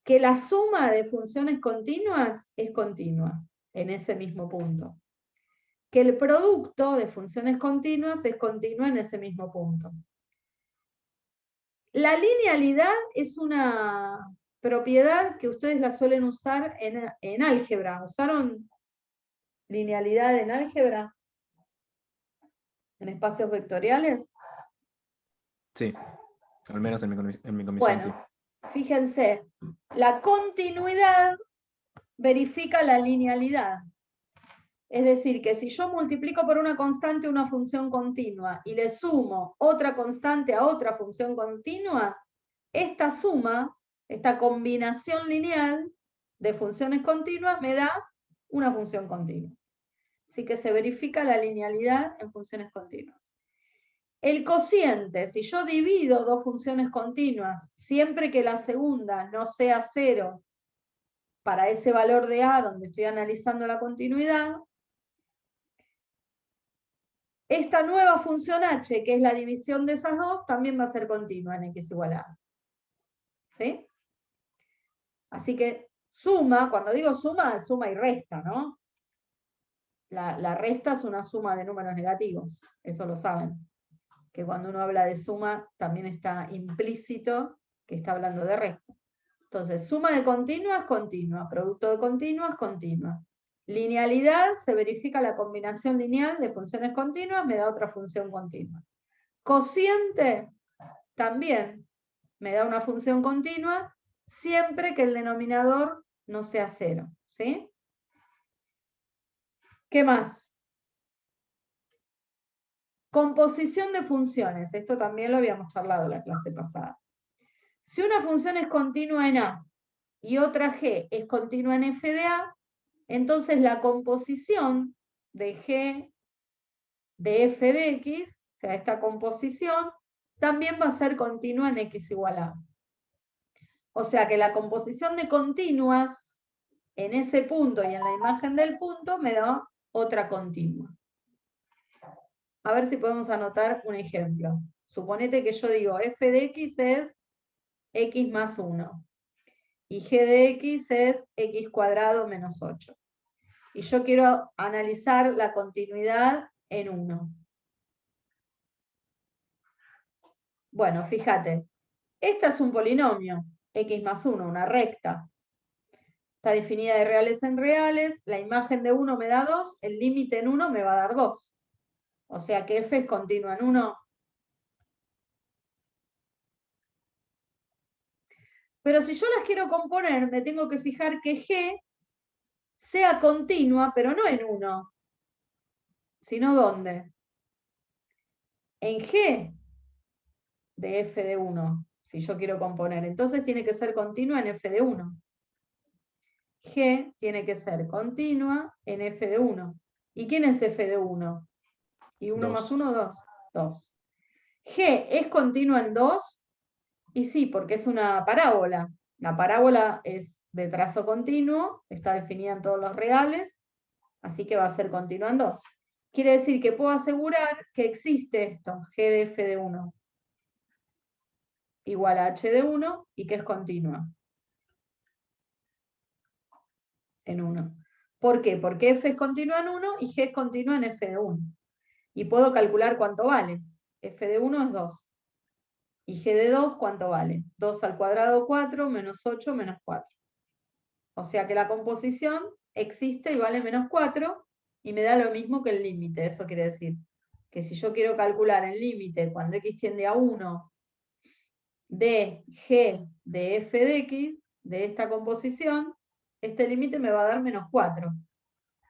que la suma de funciones continuas es continua en ese mismo punto. Que el producto de funciones continuas es continua en ese mismo punto. La linealidad es una propiedad que ustedes la suelen usar en álgebra. ¿Usaron linealidad en álgebra? ¿En espacios vectoriales? Sí, al menos en mi comisión, Bueno, sí. fíjense, la continuidad verifica la linealidad. Es decir, que si yo multiplico por una constante una función continua y le sumo otra constante a otra función continua, esta suma, esta combinación lineal de funciones continuas me da una función continua. Así que se verifica la linealidad en funciones continuas. El cociente, si yo divido dos funciones continuas, siempre que la segunda no sea 0 para ese valor de a donde estoy analizando la continuidad, esta nueva función h, que es la división de esas dos, también va a ser continua en x igual a a. ¿Sí? Así que suma, cuando digo suma, es suma y resta, ¿no? La resta es una suma de números negativos, eso lo saben. Que cuando uno habla de suma, también está implícito que está hablando de resta. Entonces, suma de continuas, continua. Producto de continuas, continua. Linealidad, se verifica la combinación lineal de funciones continuas, me da otra función continua. Cociente, también me da una función continua, siempre que el denominador no sea 0. ¿Sí? ¿Qué más? Composición de funciones. Esto también lo habíamos charlado la clase pasada. Si una función es continua en A y otra G es continua en f de A, entonces la composición de G de f de x, o sea, esta composición, también va a ser continua en x igual a. O sea que la composición de continuas en ese punto y en la imagen del punto me da otra continua. A ver si podemos anotar un ejemplo. Suponete que yo digo f de x es x más 1 y g de x es x cuadrado menos 8. Y yo quiero analizar la continuidad en 1. Bueno, fíjate, esta es un polinomio, x más 1, una recta. Está definida de reales en reales, la imagen de 1 me da 2, el límite en 1 me va a dar 2. O sea que f es continua en 1. Pero si yo las quiero componer, me tengo que fijar que G sea continua, pero no en 1, sino ¿dónde? En G de f de 1, si yo quiero componer. Entonces tiene que ser continua en f de 1. G tiene que ser continua en f de 1. ¿Y quién es f de 1? ¿Y 1 más 1, 2? 2. G es continua en 2, y sí, porque es una parábola. La parábola es de trazo continuo, está definida en todos los reales, así que va a ser continua en 2. Quiere decir que puedo asegurar que existe esto, G de f de 1 igual a h de 1 y que es continua. en 1. ¿Por qué? Porque f es continua en 1 y g es continua en f de 1. Y puedo calcular cuánto vale. F de 1 es 2. Y g de 2, ¿cuánto vale? 2 al cuadrado 4, menos 8, menos 4. O sea que la composición existe y vale menos 4, y me da lo mismo que el límite. Eso quiere decir que si yo quiero calcular el límite cuando x tiende a 1 de g de f de x, de esta composición, este límite me va a dar menos 4.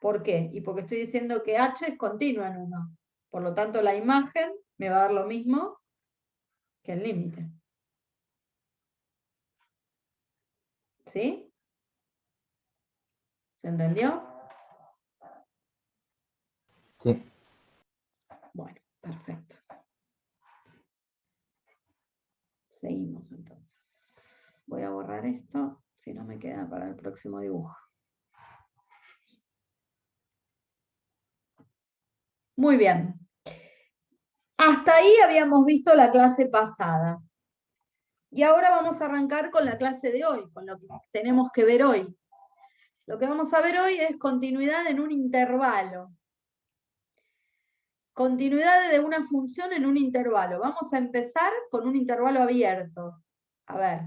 ¿Por qué? Y porque estoy diciendo que h es continua en 1. Por lo tanto, la imagen me va a dar lo mismo que el límite. ¿Sí? ¿Se entendió? Sí. Bueno, perfecto. Seguimos entonces. Voy a borrar esto, si no me queda para el próximo dibujo. Muy bien. Hasta ahí habíamos visto la clase pasada. Y ahora vamos a arrancar con la clase de hoy, con lo que tenemos que ver hoy. Lo que vamos a ver hoy es continuidad en un intervalo. Continuidad de una función en un intervalo. Vamos a empezar con un intervalo abierto. A ver,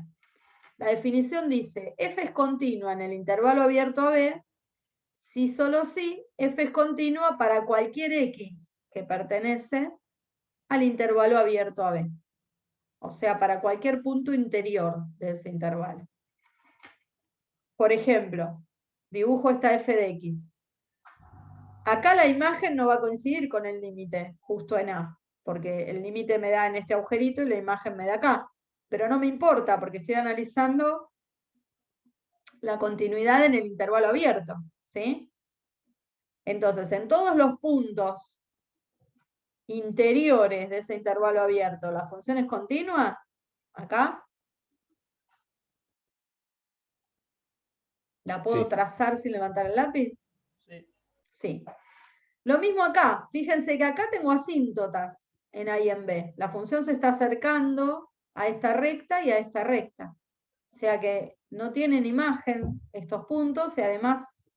la definición dice, f es continua en el intervalo abierto AB, si solo si f es continua para cualquier x que pertenece al intervalo abierto AB. O sea, para cualquier punto interior de ese intervalo. Por ejemplo, dibujo esta f de x. Acá la imagen no va a coincidir con el límite, justo en A, porque el límite me da en este agujerito y la imagen me da acá. Pero no me importa, porque estoy analizando la continuidad en el intervalo abierto, ¿sí? Entonces, en todos los puntos interiores de ese intervalo abierto, ¿la función es continua? Acá. ¿La puedo Sí. trazar sin levantar el lápiz? Sí. Sí. Lo mismo acá. Fíjense que acá tengo asíntotas en A y en B. La función se está acercando a esta recta y a esta recta. O sea que no tienen imagen estos puntos y además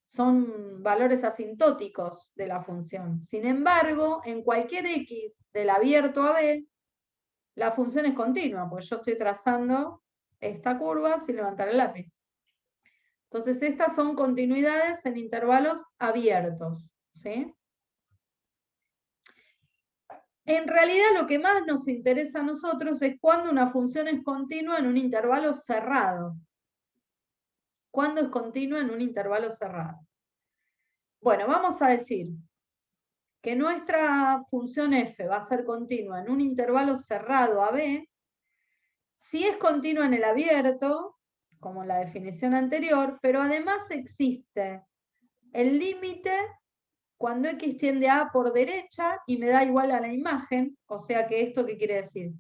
son valores asintóticos de la función. Sin embargo, en cualquier x del abierto a B, la función es continua, porque yo estoy trazando esta curva sin levantar el lápiz. Entonces, estas son continuidades en intervalos abiertos, ¿sí? En realidad, lo que más nos interesa a nosotros es cuando una función es continua en un intervalo cerrado. ¿Cuándo es continua en un intervalo cerrado? Bueno, vamos a decir que nuestra función f va a ser continua en un intervalo cerrado a b, si es continua en el abierto, como en la definición anterior, pero además existe el límite cuando x tiende a por derecha y me da igual a la imagen, o sea que esto, ¿qué quiere decir?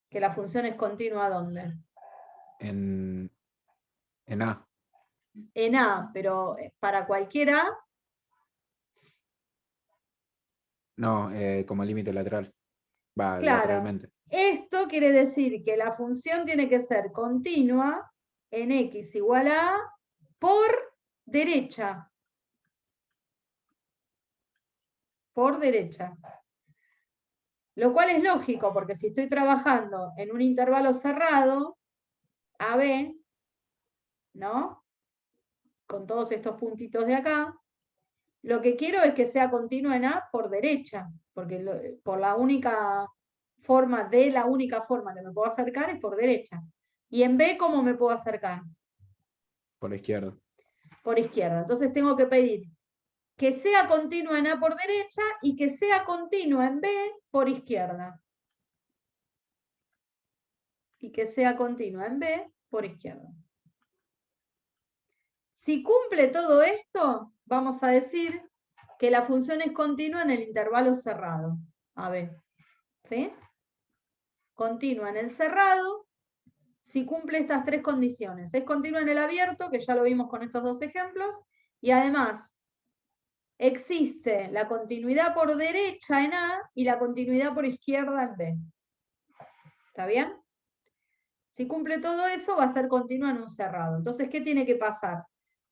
Que la función es continua ¿dónde? En A. En A, pero para cualquier A. No, como límite lateral. Va, Claro, lateralmente. esto quiere decir que la función tiene que ser continua en x igual a A por derecha. Por derecha. Lo cual es lógico, porque si estoy trabajando en un intervalo cerrado, AB, ¿no? Con todos estos puntitos de acá, lo que quiero es que sea continua en A por derecha, porque por la única forma que me puedo acercar es por derecha. Y en B, ¿cómo me puedo acercar? Por la izquierda. Por izquierda. Entonces tengo que pedir que sea continua en A por derecha y que sea continua en B por izquierda. Y que sea continua en B por izquierda. Si cumple todo esto, vamos a decir que la función es continua en el intervalo cerrado. A ver, ¿sí? Continua en el cerrado, si cumple estas tres condiciones. Es continua en el abierto, que ya lo vimos con estos dos ejemplos, y además existe la continuidad por derecha en A y la continuidad por izquierda en B. ¿Está bien? Si cumple todo eso, va a ser continua en un cerrado. Entonces, ¿qué tiene que pasar?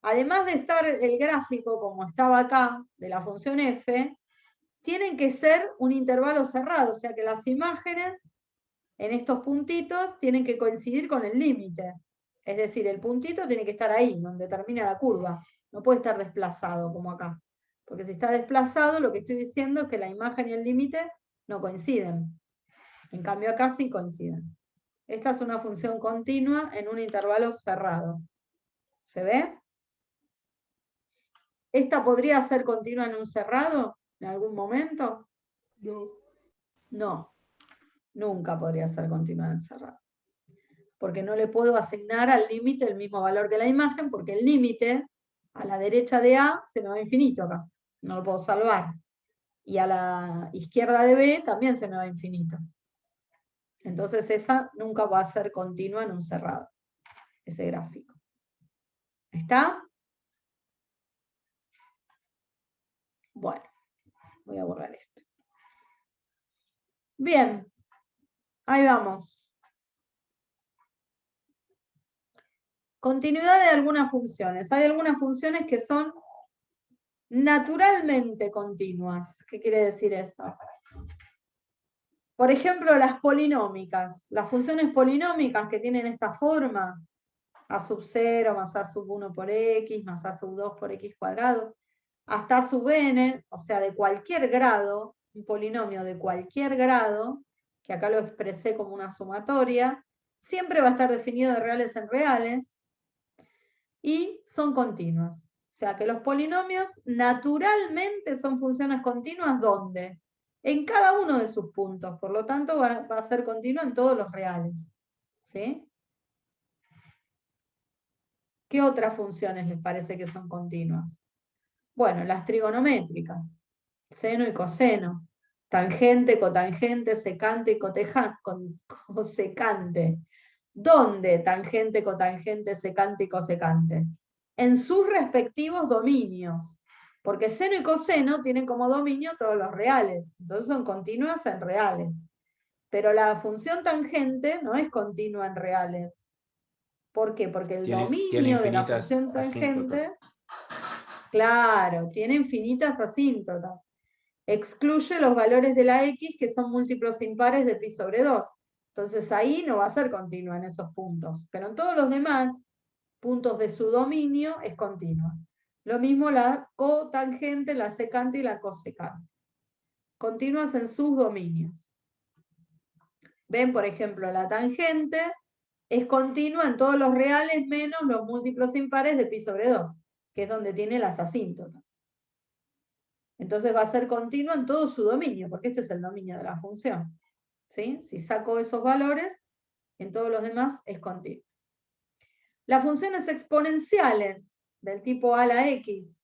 además de estar el gráfico como estaba acá, de la función f, tienen que ser un intervalo cerrado, o sea que las imágenes en estos puntitos tienen que coincidir con el límite. Es decir, el puntito tiene que estar ahí, donde termina la curva. No puede estar desplazado como acá. Porque si está desplazado, lo que estoy diciendo es que la imagen y el límite no coinciden. En cambio acá sí coinciden. Esta es una función continua en un intervalo cerrado. ¿Se ve? ¿Esta podría ser continua en un cerrado en algún momento? No. No, nunca podría ser continua en el cerrado. Porque no le puedo asignar al límite el mismo valor que la imagen, porque el límite a la derecha de A se me va a infinito acá. No lo puedo salvar. Y a la izquierda de B también se me va a infinito. Entonces esa nunca va a ser continua en un cerrado, ese gráfico. ¿Está? Bueno, voy a borrar esto. Bien, ahí vamos. Continuidad de algunas funciones. Hay algunas funciones que son naturalmente continuas. ¿Qué quiere decir eso? Por ejemplo, las polinómicas. Las funciones polinómicas que tienen esta forma, a sub 0 más a sub 1 por x más a sub 2 por x cuadrado, hasta a sub n, o sea, de cualquier grado, un polinomio de cualquier grado, que acá lo expresé como una sumatoria, siempre va a estar definido de reales en reales, y son continuas. O sea que los polinomios naturalmente son funciones continuas, ¿dónde? En cada uno de sus puntos, por lo tanto va a ser continua en todos los reales. ¿Sí? ¿Qué otras funciones les parece que son continuas? Bueno, las trigonométricas, seno y coseno, tangente, cotangente, secante y cosecante. ¿Dónde tangente, cotangente, secante y cosecante? En sus respectivos dominios, porque seno y coseno tienen como dominio todos los reales, entonces son continuas en reales. Pero la función tangente no es continua en reales. ¿Por qué? Porque el Tiene dominio de la infinitas función tangente, asíntotas. claro, tiene infinitas asíntotas. Excluye los valores de la x que son múltiplos impares de pi sobre 2. Entonces ahí no va a ser continua en esos puntos. Pero en todos los demás puntos de su dominio es continua. Lo mismo la cotangente, la secante y la cosecante. Continuas en sus dominios. Ven, por ejemplo, la tangente es continua en todos los reales menos los múltiplos impares de pi sobre 2, que es donde tiene las asíntotas. Entonces va a ser continua en todo su dominio, porque este es el dominio de la función. ¿Sí? Si saco esos valores, en todos los demás es continua. Las funciones exponenciales del tipo a la x,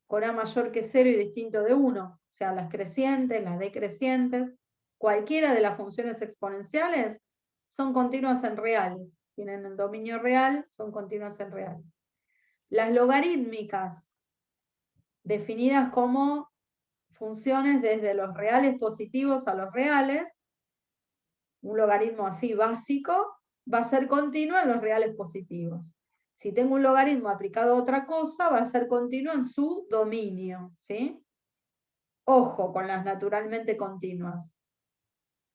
con a mayor que 0 y distinto de 1, o sea, las crecientes, las decrecientes, cualquiera de las funciones exponenciales son continuas en reales. Tienen el dominio real, son continuas en reales. Las logarítmicas, definidas como funciones desde los reales positivos a los reales, un logaritmo así básico, va a ser continuo en los reales positivos. Si tengo un logaritmo aplicado a otra cosa, va a ser continuo en su dominio. ¿Sí? Ojo con las naturalmente continuas.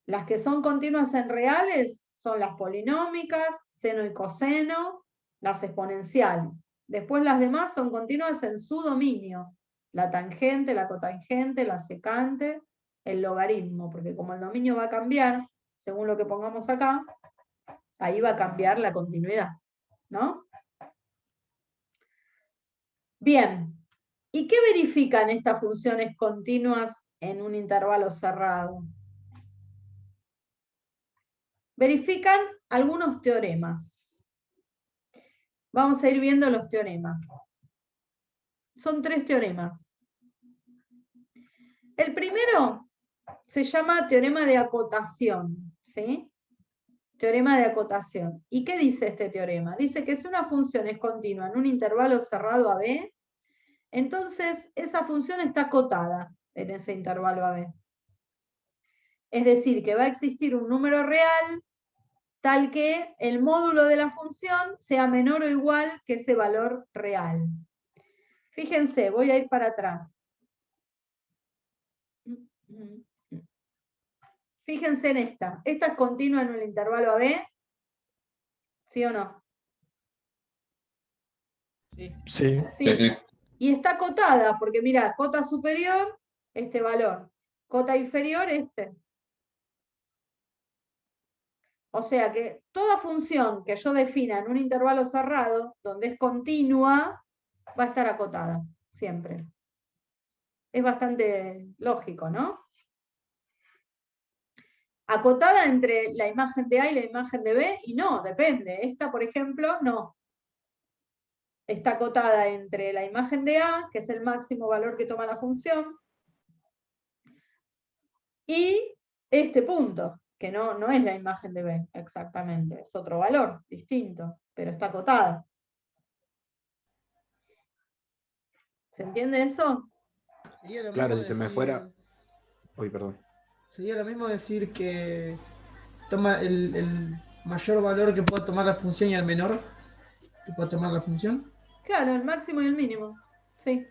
Las que son continuas en reales son las polinómicas, seno y coseno, las exponenciales. Después las demás son continuas en su dominio. La tangente, la cotangente, la secante, el logaritmo, porque como el dominio va a cambiar, según lo que pongamos acá, ahí va a cambiar la continuidad, ¿no? Bien, ¿y qué verifican estas funciones continuas en un intervalo cerrado? Verifican algunos teoremas. Vamos a ir viendo los teoremas. Son 3 teoremas. El primero se llama teorema de acotación, ¿sí? Teorema de acotación. ¿Y qué dice este teorema? Dice que si una función es continua en un intervalo cerrado AB, entonces esa función está acotada en ese intervalo AB. Es decir, que va a existir un número real tal que el módulo de la función sea menor o igual que ese valor real. Fíjense, voy a ir para atrás. Fíjense en esta. ¿Esta es continua en el intervalo AB? ¿Sí o no? Sí. Sí. Y está acotada, porque mira, cota superior, este valor. Cota inferior, este. O sea que toda función que yo defina en un intervalo cerrado, donde es continua, va a estar acotada, siempre. Es bastante lógico, ¿no? Acotada entre la imagen de A y la imagen de B, y no, depende. Esta, por ejemplo, no. Está acotada entre la imagen de A, que es el máximo valor que toma la función, y este punto, que no es la imagen de B, exactamente. Es otro valor, distinto, pero está acotada. ¿Se entiende eso? Claro, si se me fuera. Uy, perdón. Sería lo mismo decir que toma el mayor valor que pueda tomar la función y el menor que pueda tomar la función. Claro, el máximo y el mínimo. Sí.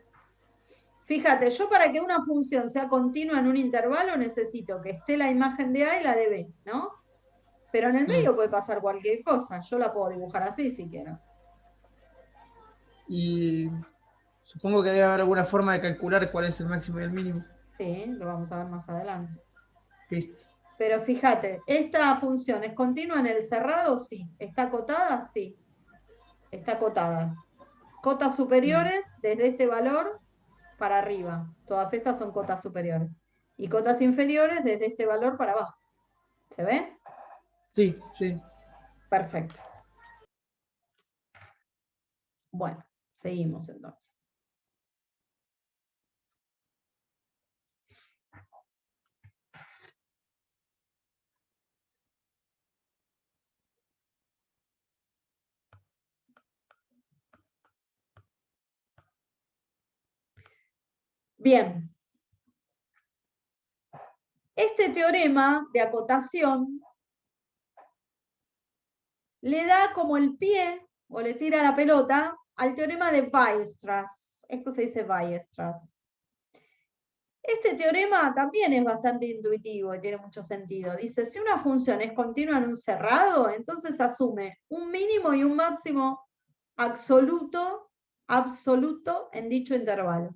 Fíjate, yo para que una función sea continua en un intervalo necesito que esté la imagen de A y la de B, ¿no? Pero en el medio puede pasar cualquier cosa. Yo la puedo dibujar así si quiero. Y supongo que debe haber alguna forma de calcular cuál es el máximo y el mínimo. Sí, lo vamos a ver más adelante. Listo. Pero fíjate, ¿esta función es continua en el cerrado? Sí. ¿Está acotada? Sí. Está acotada. Cotas superiores desde este valor para arriba. Todas estas son cotas superiores. Y cotas inferiores desde este valor para abajo. ¿Se ve? Sí, sí. Perfecto. Bueno, seguimos entonces. Bien. Este teorema de acotación le da como el pie, o le tira la pelota, al teorema de Weierstrass. Esto se dice Weierstrass. Este teorema también es bastante intuitivo y tiene mucho sentido. Dice, si una función es continua en un cerrado, entonces asume un mínimo y un máximo absoluto en dicho intervalo.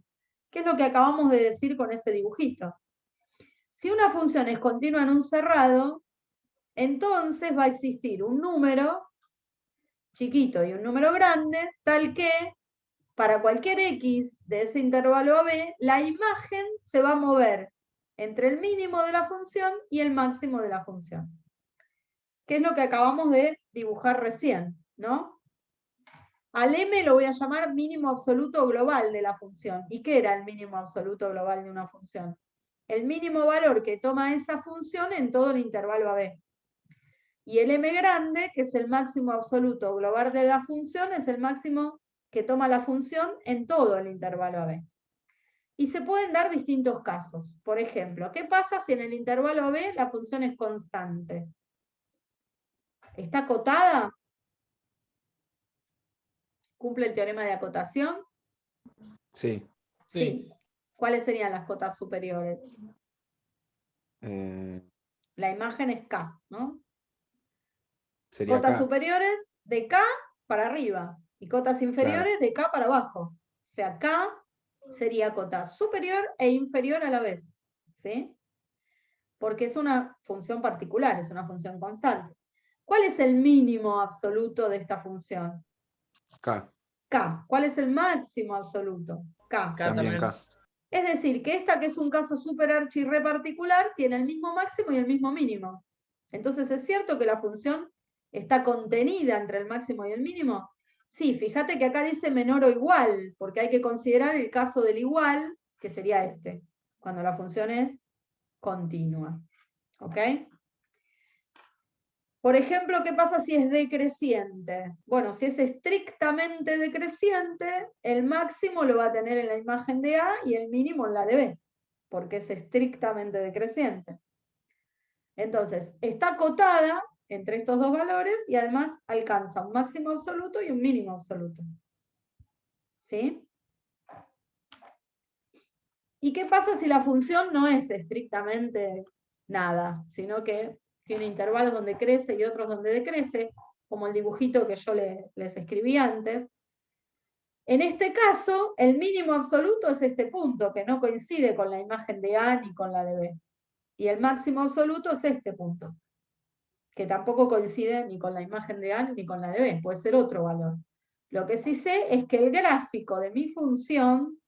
¿Qué es lo que acabamos de decir con ese dibujito? Si una función es continua en un cerrado, entonces va a existir un número chiquito y un número grande, tal que para cualquier x de ese intervalo AB, la imagen se va a mover entre el mínimo de la función y el máximo de la función. Que es lo que acabamos de dibujar recién, ¿no? Al m lo voy a llamar mínimo absoluto global de la función. ¿Y qué era el mínimo absoluto global de una función? El mínimo valor que toma esa función en todo el intervalo AB. Y el m grande, que es el máximo absoluto global de la función, es el máximo que toma la función en todo el intervalo AB. Y se pueden dar distintos casos. Por ejemplo, ¿qué pasa si en el intervalo AB la función es constante? ¿Está acotada? ¿Cumple el teorema de acotación? Sí. Sí. ¿Cuáles serían las cotas superiores? La imagen es K, ¿no? Sería Cotas acá. superiores de K para arriba y cotas inferiores de K para abajo. O sea, K sería cota superior e inferior a la vez. ¿Sí? Porque es una función particular, es una función constante. ¿Cuál es el mínimo absoluto de esta función? K. K. ¿Cuál es el máximo absoluto? K. También K. Es decir, que esta, que es un caso super archi re particular, tiene el mismo máximo y el mismo mínimo. Entonces, ¿es cierto que la función está contenida entre el máximo y el mínimo? Sí, fíjate que acá dice menor o igual, porque hay que considerar el caso del igual, que sería este, cuando la función es continua. ¿Ok? Por ejemplo, ¿qué pasa si es decreciente? Bueno, si es estrictamente decreciente, el máximo lo va a tener en la imagen de A y el mínimo en la de B, porque es estrictamente decreciente. Entonces, está acotada entre estos dos valores y además alcanza un máximo absoluto y un mínimo absoluto. ¿Sí? ¿Y qué pasa si la función no es estrictamente nada, sino que tiene intervalos donde crece y otros donde decrece, como el dibujito que yo les escribí antes? En este caso, el mínimo absoluto es este punto, que no coincide con la imagen de A ni con la de B. Y el máximo absoluto es este punto, que tampoco coincide ni con la imagen de A ni con la de B, puede ser otro valor. Lo que sí sé es que el gráfico de mi función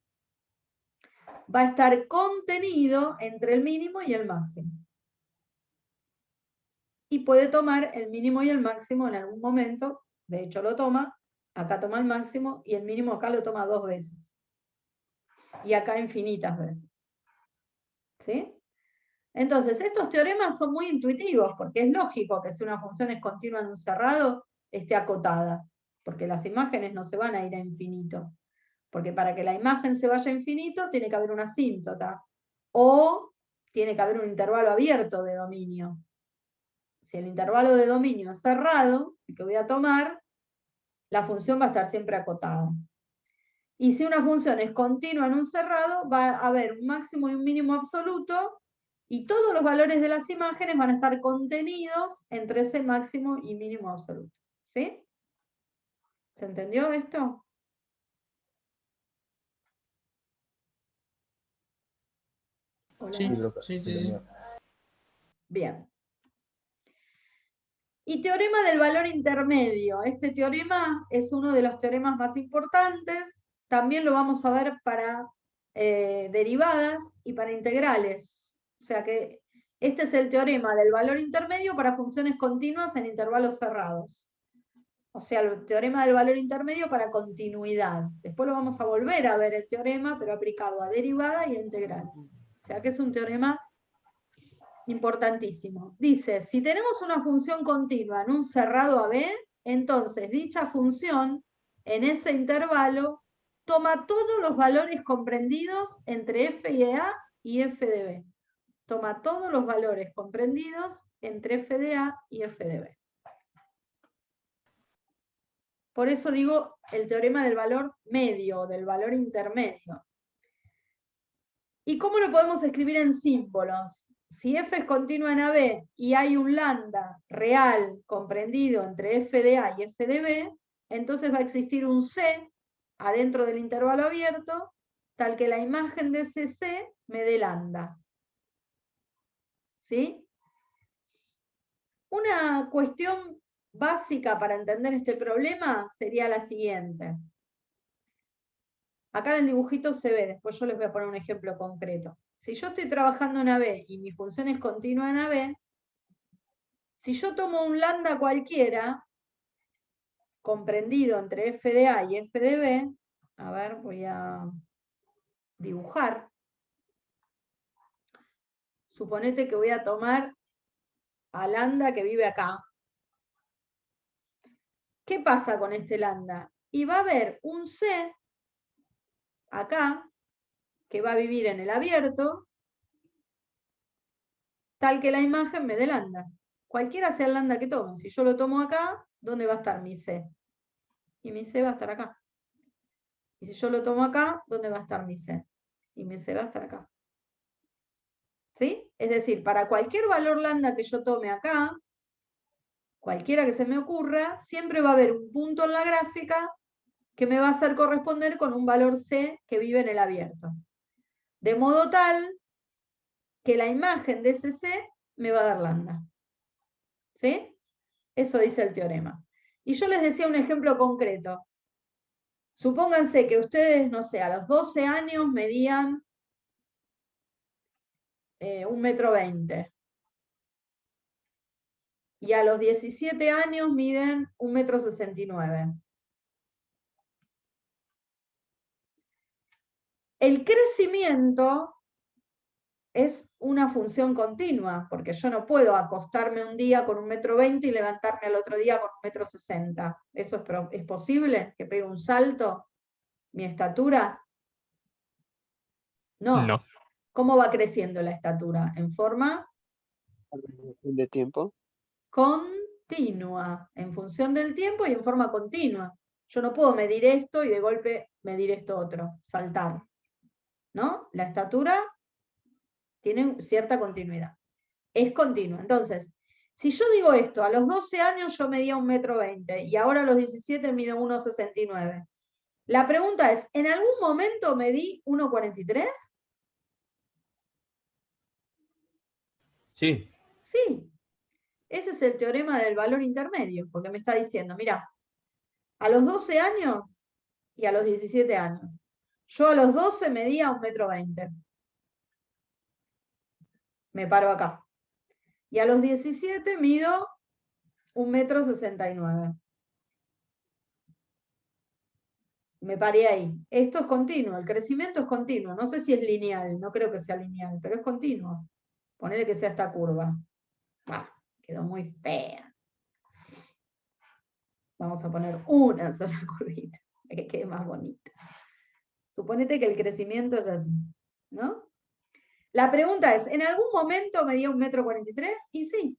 va a estar contenido entre el mínimo y el máximo. Y puede tomar el mínimo y el máximo en algún momento, de hecho lo toma, acá toma el máximo y el mínimo acá lo toma 2 veces. Y acá infinitas veces. ¿Sí? Entonces, estos teoremas son muy intuitivos, porque es lógico que si una función es continua en un cerrado, esté acotada, porque las imágenes no se van a ir a infinito. Porque para que la imagen se vaya a infinito, tiene que haber una asíntota, o tiene que haber un intervalo abierto de dominio. Si el intervalo de dominio es cerrado, el que voy a tomar, la función va a estar siempre acotada. Y si una función es continua en un cerrado, va a haber un máximo y un mínimo absoluto, y todos los valores de las imágenes van a estar contenidos entre ese máximo y mínimo absoluto. ¿Sí? ¿Se entendió esto? ¿Hola? Sí, profe, sí. entendido. Bien. Y teorema del valor intermedio. Este teorema es uno de los teoremas más importantes. También lo vamos a ver para derivadas y para integrales. O sea que este es el teorema del valor intermedio para funciones continuas en intervalos cerrados. O sea, el teorema del valor intermedio para continuidad. Después lo vamos a volver a ver el teorema, pero aplicado a derivada y a integrales. O sea que es un teorema importantísimo. Dice, si tenemos una función continua en un cerrado AB, entonces dicha función en ese intervalo toma todos los valores comprendidos entre f de A y f de B. Toma todos los valores comprendidos entre f de A y f de B. Por eso digo el teorema del valor medio, del valor intermedio. ¿Y cómo lo podemos escribir en símbolos? Si f es continua en AB y hay un lambda real comprendido entre f de A y f de B, entonces va a existir un C adentro del intervalo abierto, tal que la imagen de ese C me dé lambda. ¿Sí? Una cuestión básica para entender este problema sería la siguiente. Acá en el dibujito se ve, después yo les voy a poner un ejemplo concreto. Si yo estoy trabajando en AB y mi función es continua en AB, si yo tomo un lambda cualquiera, comprendido entre f de A y f de B, a ver, voy a dibujar. Suponete que voy a tomar a lambda que vive acá. ¿Qué pasa con este lambda? Y va a haber un C acá, que va a vivir en el abierto, tal que la imagen me dé lambda. Cualquiera sea el lambda que tome. Si yo lo tomo acá, ¿dónde va a estar mi C? Y mi C va a estar acá. Y si yo lo tomo acá, ¿dónde va a estar mi C? Y mi C va a estar acá. ¿Sí? Es decir, para cualquier valor lambda que yo tome acá, cualquiera que se me ocurra, siempre va a haber un punto en la gráfica que me va a hacer corresponder con un valor C que vive en el abierto. De modo tal que la imagen de ese C me va a dar lambda. ¿Sí? Eso dice el teorema. Y yo les decía un ejemplo concreto. Supónganse que ustedes, no sé, a los 12 años medían 1,20 m. Y a los 17 años miden 1,69 m. El crecimiento es una función continua, porque yo no puedo acostarme un día con 1,20 m y levantarme al otro día con 1,60 m. ¿Eso es posible? ¿Que pegue un salto mi estatura? No. No. ¿Cómo va creciendo la estatura? En forma de tiempo. con continua, en función del tiempo y en forma continua. Yo no puedo medir esto y de golpe medir esto otro, saltar. ¿No? La estatura tiene cierta continuidad. Es continua. Entonces, si yo digo esto, a los 12 años yo medía 1,20 m y ahora a los 17 mido 1,69 m. La pregunta es, ¿en algún momento medí 1,43? Sí. Sí. Ese es el teorema del valor intermedio, porque me está diciendo, mira, a los 12 años y a los 17 años. Yo a los 12 medía 1,20 m. Me paro acá. Y a los 17 mido 1,69 m. Me paré ahí. Esto es continuo, el crecimiento es continuo. No sé si es lineal, no creo que sea lineal, pero es continuo. Ponele que sea esta curva. Quedó muy fea. Vamos a poner una sola curvita, para que quede más bonita. Suponete que el crecimiento es así, ¿no? La pregunta es, ¿en algún momento medía 1,43 m? Y sí,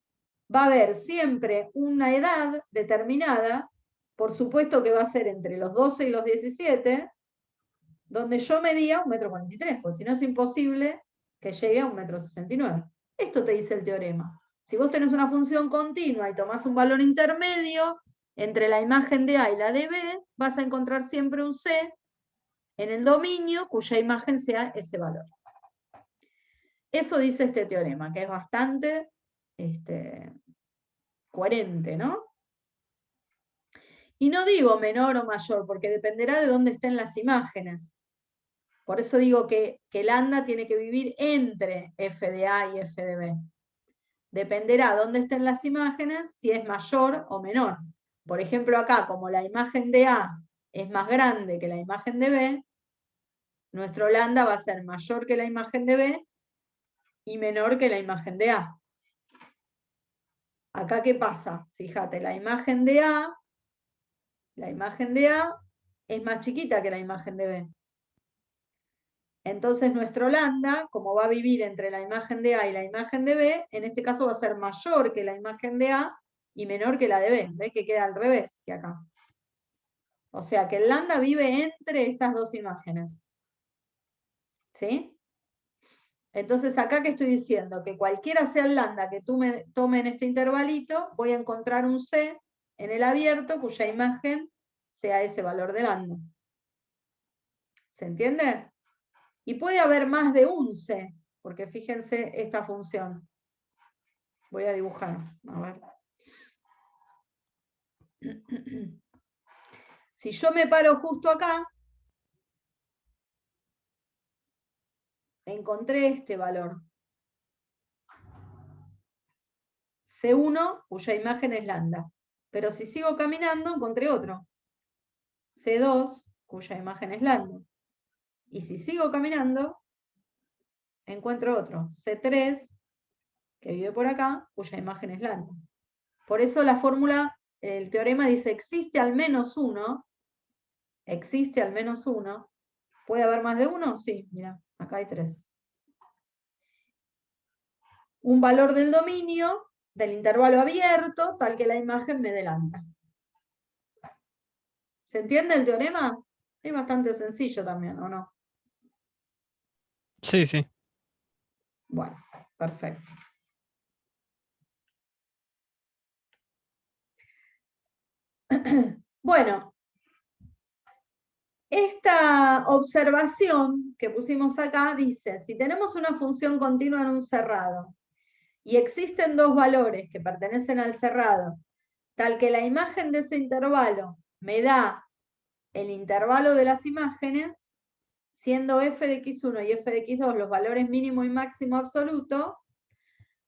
va a haber siempre una edad determinada, por supuesto que va a ser entre los 12 y los 17, donde yo medía 1,43 m, porque si no es imposible que llegue a 1,69 m. Esto te dice el teorema. Si vos tenés una función continua y tomás un valor intermedio entre la imagen de A y la de B, vas a encontrar siempre un C en el dominio cuya imagen sea ese valor. Eso dice este teorema, que es bastante coherente, ¿no? Y no digo menor o mayor, porque dependerá de dónde estén las imágenes. Por eso digo que lambda tiene que vivir entre f de A y f de B. Dependerá de dónde estén las imágenes, si es mayor o menor. Por ejemplo, acá, como la imagen de A es más grande que la imagen de B, nuestro lambda va a ser mayor que la imagen de B y menor que la imagen de A. Acá, ¿qué pasa? Fíjate, la imagen de A es más chiquita que la imagen de B. Entonces nuestro lambda, como va a vivir entre la imagen de A y la imagen de B, en este caso va a ser mayor que la imagen de A y menor que la de B. ¿Ves que queda al revés que acá? O sea que el lambda vive entre estas dos imágenes. ¿Sí? Entonces acá que estoy diciendo, que cualquiera sea el lambda que tome en este intervalito, voy a encontrar un C en el abierto cuya imagen sea ese valor de lambda. ¿Se entiende? Y puede haber más de un C, porque fíjense esta función. Voy a dibujar, a ver. Si yo me paro justo acá, encontré este valor. C1, cuya imagen es lambda. Pero si sigo caminando, encontré otro. C2, cuya imagen es lambda. Y si sigo caminando, encuentro otro. C3, que vive por acá, cuya imagen es lambda. Por eso la fórmula, el teorema dice, existe al menos uno. Existe al menos uno. ¿Puede haber más de uno? Sí, mira, acá hay 3. Un valor del dominio del intervalo abierto, tal que la imagen me dé lambda. ¿Se entiende el teorema? Es bastante sencillo también, ¿o no? Sí, sí. Bueno, perfecto. Bueno, esta observación que pusimos acá dice, si tenemos una función continua en un cerrado y existen dos valores que pertenecen al cerrado, tal que la imagen de ese intervalo me da el intervalo de las imágenes, siendo f de x1 y f de x2 los valores mínimo y máximo absoluto,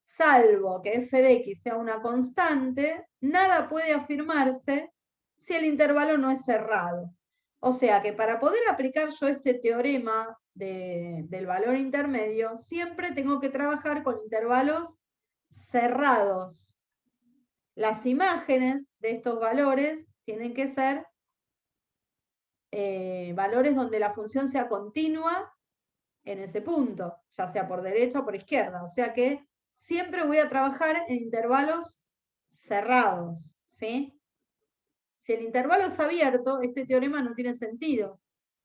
salvo que f de x sea una constante, nada puede afirmarse si el intervalo no es cerrado. O sea que para poder aplicar yo este teorema del valor intermedio, siempre tengo que trabajar con intervalos cerrados. Las imágenes de estos valores tienen que ser valores donde la función sea continua en ese punto, ya sea por derecha o por izquierda. O sea que siempre voy a trabajar en intervalos cerrados, ¿sí? Si el intervalo es abierto, este teorema no tiene sentido,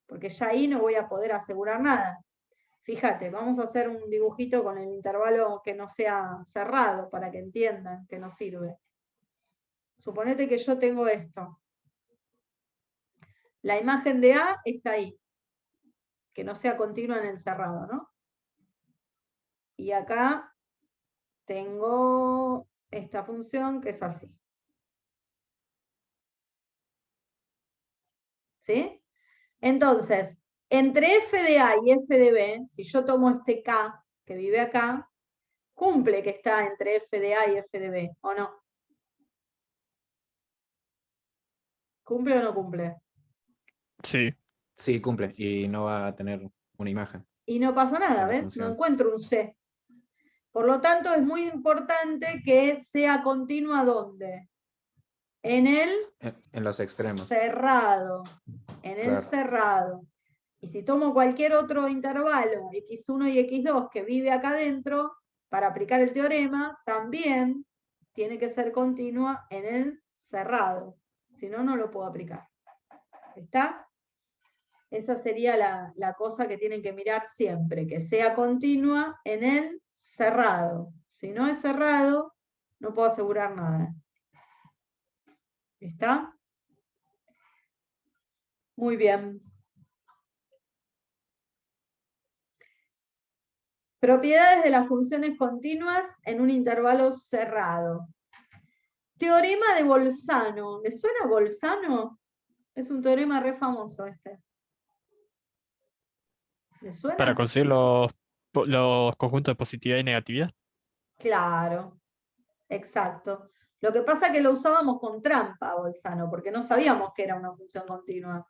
porque ya ahí no voy a poder asegurar nada. Fíjate, vamos a hacer un dibujito con el intervalo que no sea cerrado, para que entiendan que nos sirve. Suponete que yo tengo esto. La imagen de A está ahí, que no sea continua en el cerrado, ¿no? Y acá tengo esta función que es así. ¿Sí? Entonces, entre f de A y f de B, si yo tomo este K que vive acá, cumple que está entre f de A y f de B, ¿o no? ¿Cumple o no cumple? Sí. Sí, cumple. Y no va a tener una imagen. Y no pasa nada, En la ¿ves? función. No encuentro un C. Por lo tanto, es muy importante que sea continua ¿dónde? En el En los extremos. cerrado. En el Claro. cerrado. Y si tomo cualquier otro intervalo, x1 y x2, que vive acá adentro, para aplicar el teorema, también tiene que ser continua en el cerrado. Si no, no lo puedo aplicar. ¿Está? Esa sería la cosa que tienen que mirar siempre, que sea continua en el cerrado. Si no es cerrado, no puedo asegurar nada. ¿Está? Muy bien. Propiedades de las funciones continuas en un intervalo cerrado. Teorema de Bolzano. ¿Le suena Bolzano? Es un teorema re famoso este. ¿Le suena? Para conseguir los conjuntos de positividad y negatividad. Claro, exacto. Lo que pasa es que lo usábamos con trampa, Bolzano, porque no sabíamos que era una función continua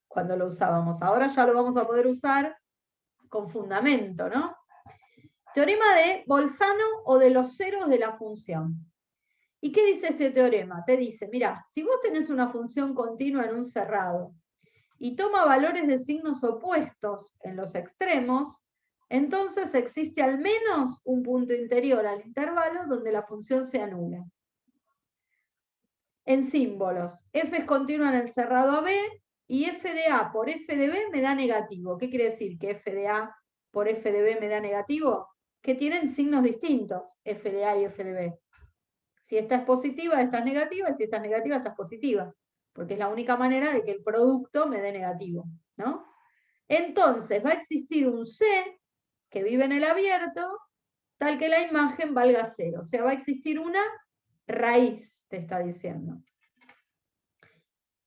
cuando lo usábamos. Ahora ya lo vamos a poder usar con fundamento, ¿no? Teorema de Bolzano o de los ceros de la función. ¿Y qué dice este teorema? Te dice, mira, si vos tenés una función continua en un cerrado y toma valores de signos opuestos en los extremos, entonces existe al menos un punto interior al intervalo donde la función se anula. En símbolos, f es continua en el cerrado AB y f de A por f de B me da negativo. ¿Qué quiere decir que f de A por f de B me da negativo? Que tienen signos distintos, f de A y f de B. Si esta es positiva, esta es negativa, y si esta es negativa, esta es positiva. Porque es la única manera de que el producto me dé negativo, ¿no? Entonces va a existir un C que vive en el abierto, tal que la imagen valga 0. O sea, va a existir una raíz, te está diciendo.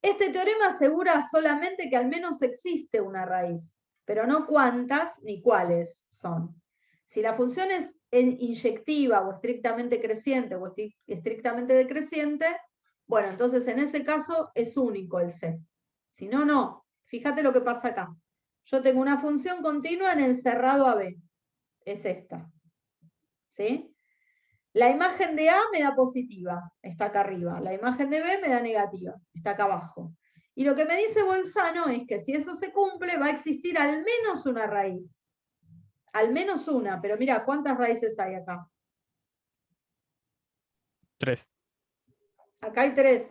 Este teorema asegura solamente que al menos existe una raíz, pero no cuántas ni cuáles son. Si la función es inyectiva o estrictamente creciente o estrictamente decreciente, bueno, entonces en ese caso es único el C. Si no, no. Fíjate lo que pasa acá. Yo tengo una función continua en el cerrado AB. Es esta. ¿Sí? La imagen de A me da positiva, está acá arriba. La imagen de B me da negativa, está acá abajo. Y lo que me dice Bolzano es que si eso se cumple, va a existir al menos una raíz. Al menos una, pero mira, ¿cuántas raíces hay acá? 3. Acá hay 3.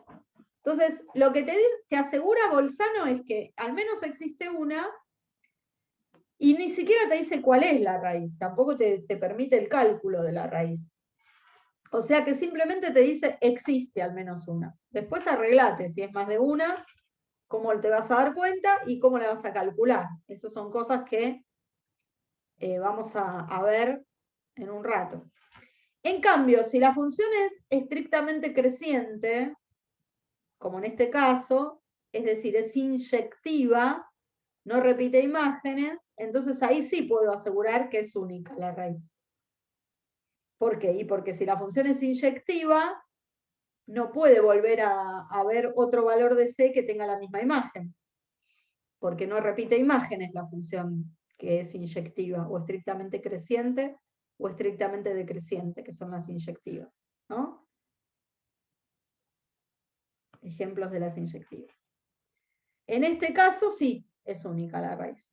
Entonces, lo que te asegura Bolzano es que al menos existe una y ni siquiera te dice cuál es la raíz, tampoco te permite el cálculo de la raíz. O sea que simplemente te dice existe al menos una. Después arreglate, si es más de una, cómo te vas a dar cuenta y cómo la vas a calcular. Esas son cosas que vamos a ver en un rato. En cambio, si la función es estrictamente creciente, como en este caso, es decir, es inyectiva, no repite imágenes, entonces ahí sí puedo asegurar que es única la raíz. ¿Por qué? Y porque si la función es inyectiva, no puede volver a ver otro valor de C que tenga la misma imagen, porque no repite imágenes la función que es inyectiva, o estrictamente creciente, o estrictamente decreciente, que son las inyectivas, ¿no? Ejemplos de las inyectivas. En este caso sí, es única la raíz.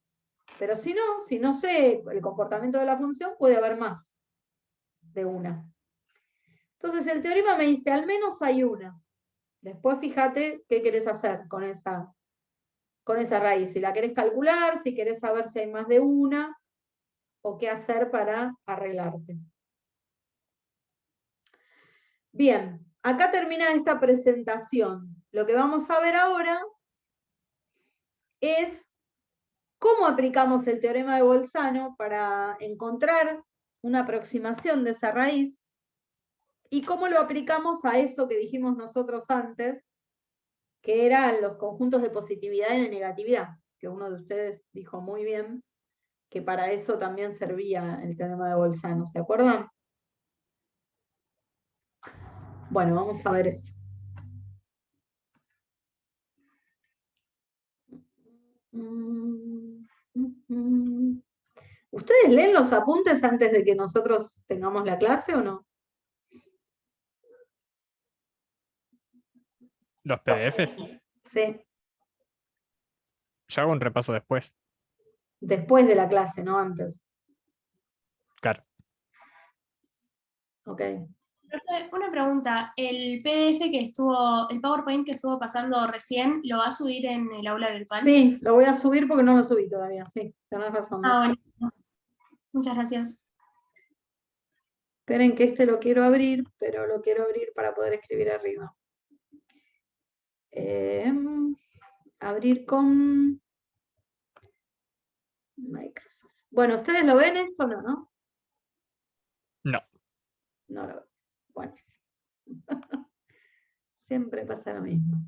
Pero si no sé el comportamiento de la función, puede haber más de una. Entonces el teorema me dice, al menos hay una. Después fíjate qué querés hacer con esa raíz. Si la querés calcular, si querés saber si hay más de una, o qué hacer para arreglarte. Bien, acá termina esta presentación. Lo que vamos a ver ahora es cómo aplicamos el teorema de Bolzano para encontrar una aproximación de esa raíz y cómo lo aplicamos a eso que dijimos nosotros antes, que eran los conjuntos de positividad y de negatividad, que uno de ustedes dijo muy bien que para eso también servía el teorema de Bolzano, ¿se acuerdan? Bueno, vamos a ver eso. ¿Ustedes leen los apuntes antes de que nosotros tengamos la clase o no? ¿Los PDFs? Sí, Yo hago un repaso después. después de la clase, no antes. Claro. Ok. Profe, una pregunta, ¿el PDF que estuvo, el PowerPoint que estuvo pasando recién, lo va a subir en el aula virtual? Sí, lo voy a subir porque no lo subí todavía, sí, tenés razón. Ah, bueno. Muchas gracias. Esperen que este lo quiero abrir, pero lo quiero abrir para poder escribir arriba. Abrir con Microsoft. Bueno, ¿ustedes lo ven esto o no, no? No. No lo ven. Bueno. Siempre pasa lo mismo.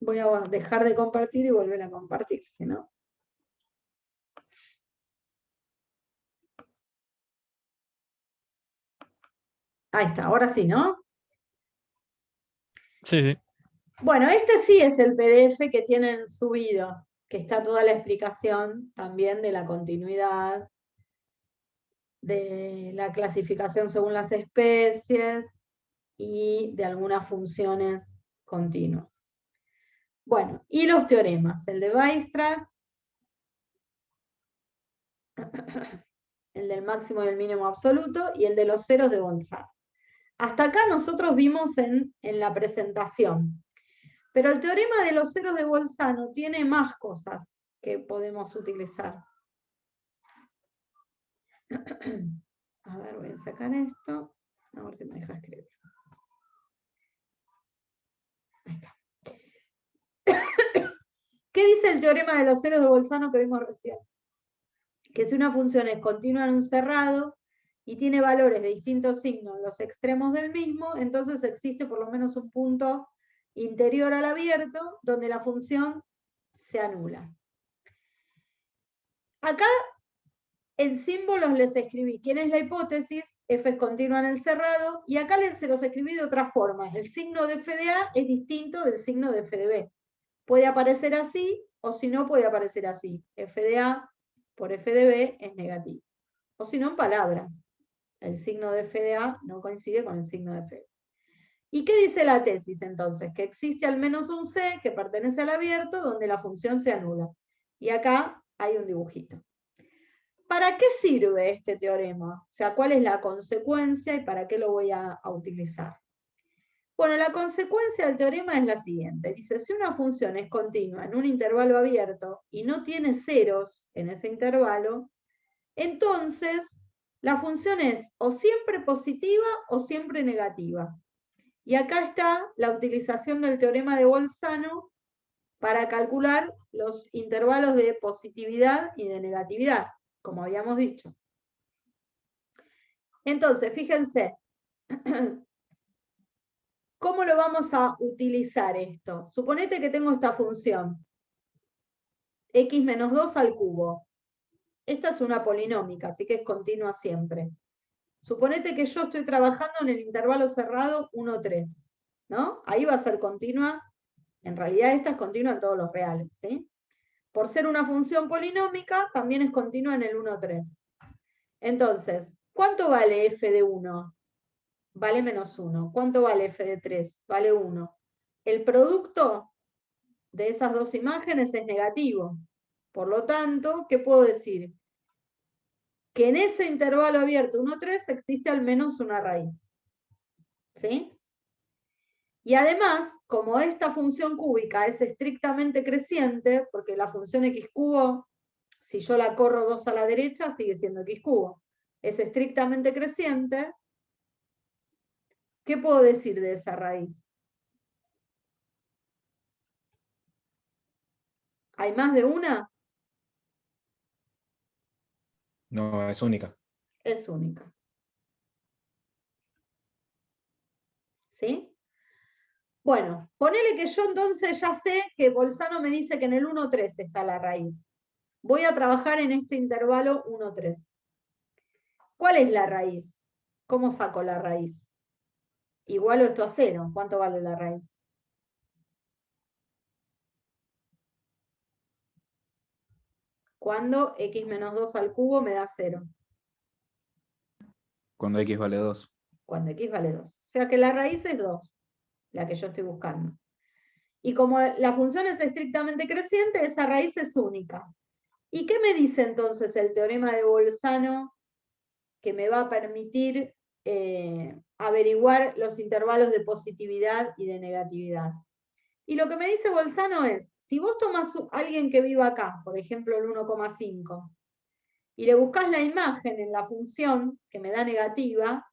Voy a dejar de compartir y volver a compartir, si no. Ahí está, ahora sí, ¿no? Sí, sí. Bueno, este sí es el PDF que tienen subido, que está toda la explicación también de la continuidad, de la clasificación según las especies y de algunas funciones continuas. Bueno, y los teoremas, el de Weierstrass, el del máximo y el mínimo absoluto, y el de los ceros de Bolzano. Hasta acá nosotros vimos en la presentación. Pero el teorema de los ceros de Bolzano tiene más cosas que podemos utilizar. A ver, voy a sacar esto. A ver si me deja escribir. Ahí está. ¿Qué dice el teorema de los ceros de Bolzano que vimos recién? Que si una función es continua en un cerrado y tiene valores de distintos signos en los extremos del mismo, entonces existe por lo menos un punto interior al abierto donde la función se anula. Acá en símbolos les escribí quién es la hipótesis, f es continua en el cerrado, y acá se los escribí de otra forma. El signo de f de A es distinto del signo de f de B. Puede aparecer así, o si no puede aparecer así. F de A por f de B es negativo. O si no, en palabras. El signo de f de A no coincide con el signo de f de B. ¿Y qué dice la tesis entonces? Que existe al menos un C que pertenece al abierto donde la función se anula. Y acá hay un dibujito. ¿Para qué sirve este teorema? O sea, ¿cuál es la consecuencia y para qué lo voy a utilizar? Bueno, la consecuencia del teorema es la siguiente. Dice, si una función es continua en un intervalo abierto y no tiene ceros en ese intervalo, entonces la función es o siempre positiva o siempre negativa. Y acá está la utilización del teorema de Bolzano para calcular los intervalos de positividad y de negatividad, como habíamos dicho. Entonces, fíjense, ¿cómo lo vamos a utilizar esto? Suponete que tengo esta función, x menos 2 al cubo. Esta es una polinómica, así que es continua siempre. Suponete que yo estoy trabajando en el intervalo cerrado 1, 3, ¿no? Ahí va a ser continua, en realidad esta es continua en todos los reales, ¿sí? Por ser una función polinómica, también es continua en el 1, 3. Entonces, ¿cuánto vale f de 1? Vale menos 1. ¿Cuánto vale f de 3? Vale 1. El producto de esas dos imágenes es negativo, Por lo tanto, ¿qué puedo decir? Que en ese intervalo abierto 1, 3 existe al menos una raíz. ¿Sí? Y además, como esta función cúbica es estrictamente creciente, porque la función x cubo, si yo la corro 2 a la derecha, sigue siendo x cubo. Es estrictamente creciente. ¿Qué puedo decir de esa raíz? ¿Hay más de una? No, es única. Es única. ¿Sí? Bueno, ponele que yo entonces ya sé que Bolzano me dice que en el 1, 3 está la raíz. Voy a trabajar en este intervalo 1, 3. ¿Cuál es la raíz? ¿Cómo saco la raíz? Igualo esto a 0. ¿Cuánto vale la raíz? Cuando x menos 2 al cubo me da 0. Cuando x vale 2. Cuando x vale 2. O sea que la raíz es 2, la que yo estoy buscando. Y como la función es estrictamente creciente, esa raíz es única. ¿Y qué me dice entonces el teorema de Bolzano que me va a permitir averiguar los intervalos de positividad y de negatividad? Y lo que me dice Bolzano es, si vos tomás a alguien que viva acá, por ejemplo el 1,5, y le buscás la imagen en la función que me da negativa,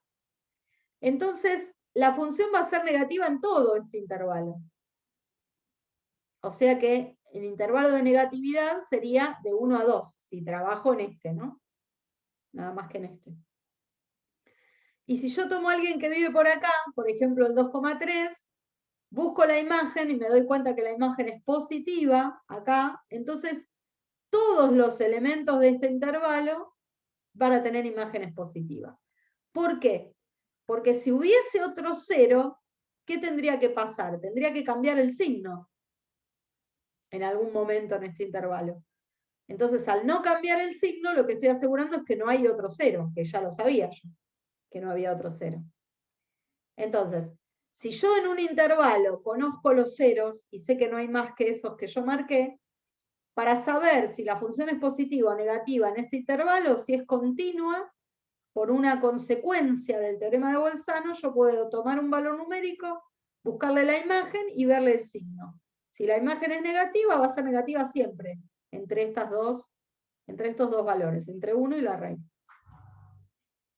entonces la función va a ser negativa en todo este intervalo. O sea que el intervalo de negatividad sería de 1 a 2, si trabajo en este, ¿no? Nada más que en este. Y si yo tomo a alguien que vive por acá, por ejemplo el 2,3, busco la imagen y me doy cuenta que la imagen es positiva acá, entonces todos los elementos de este intervalo van a tener imágenes positivas. ¿Por qué? Porque si hubiese otro 0, ¿qué tendría que pasar? Tendría que cambiar el signo en algún momento en este intervalo. Entonces, al no cambiar el signo, lo que estoy asegurando es que no hay otro 0, que ya lo sabía yo, que no había otro 0. Entonces, si yo en un intervalo conozco los ceros y sé que no hay más que esos que yo marqué, para saber si la función es positiva o negativa en este intervalo, si es continua, por una consecuencia del teorema de Bolzano, yo puedo tomar un valor numérico, buscarle la imagen y verle el signo. Si la imagen es negativa, va a ser negativa siempre, entre estos dos valores, entre 1 y la raíz.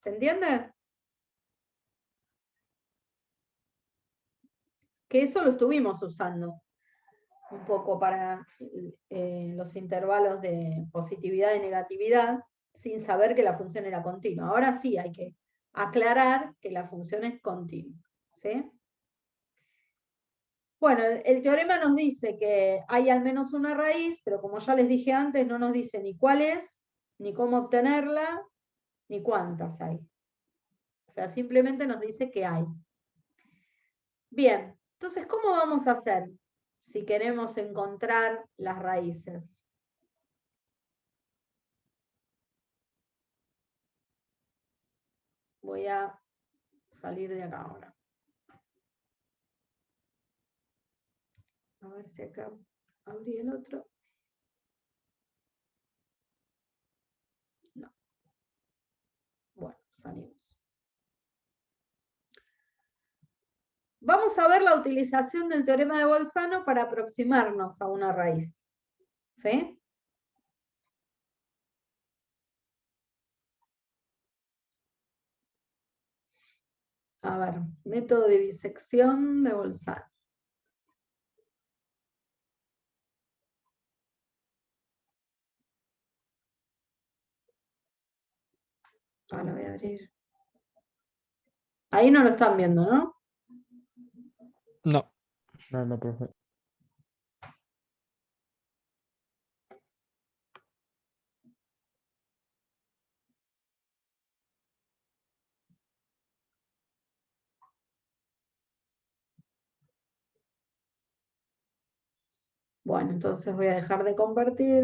¿Se entiende? Que eso lo estuvimos usando un poco para los intervalos de positividad y negatividad, sin saber que la función era continua. Ahora sí hay que aclarar que la función es continua. ¿Sí? Bueno, el teorema nos dice que hay al menos una raíz, pero como ya les dije antes, no nos dice ni cuál es, ni cómo obtenerla, ni cuántas hay. O sea, simplemente nos dice que hay. Bien, entonces, ¿cómo vamos a hacer si queremos encontrar las raíces? Voy a salir de acá ahora. A ver si acá abrí el otro. No. Bueno, salimos. Vamos a ver la utilización del teorema de Bolzano para aproximarnos a una raíz. ¿Sí? A ver, método de bisección de Bolzano. Ahora voy a abrir. Ahí no lo están viendo, ¿no? No. No, profe. Bueno, entonces voy a dejar de compartir.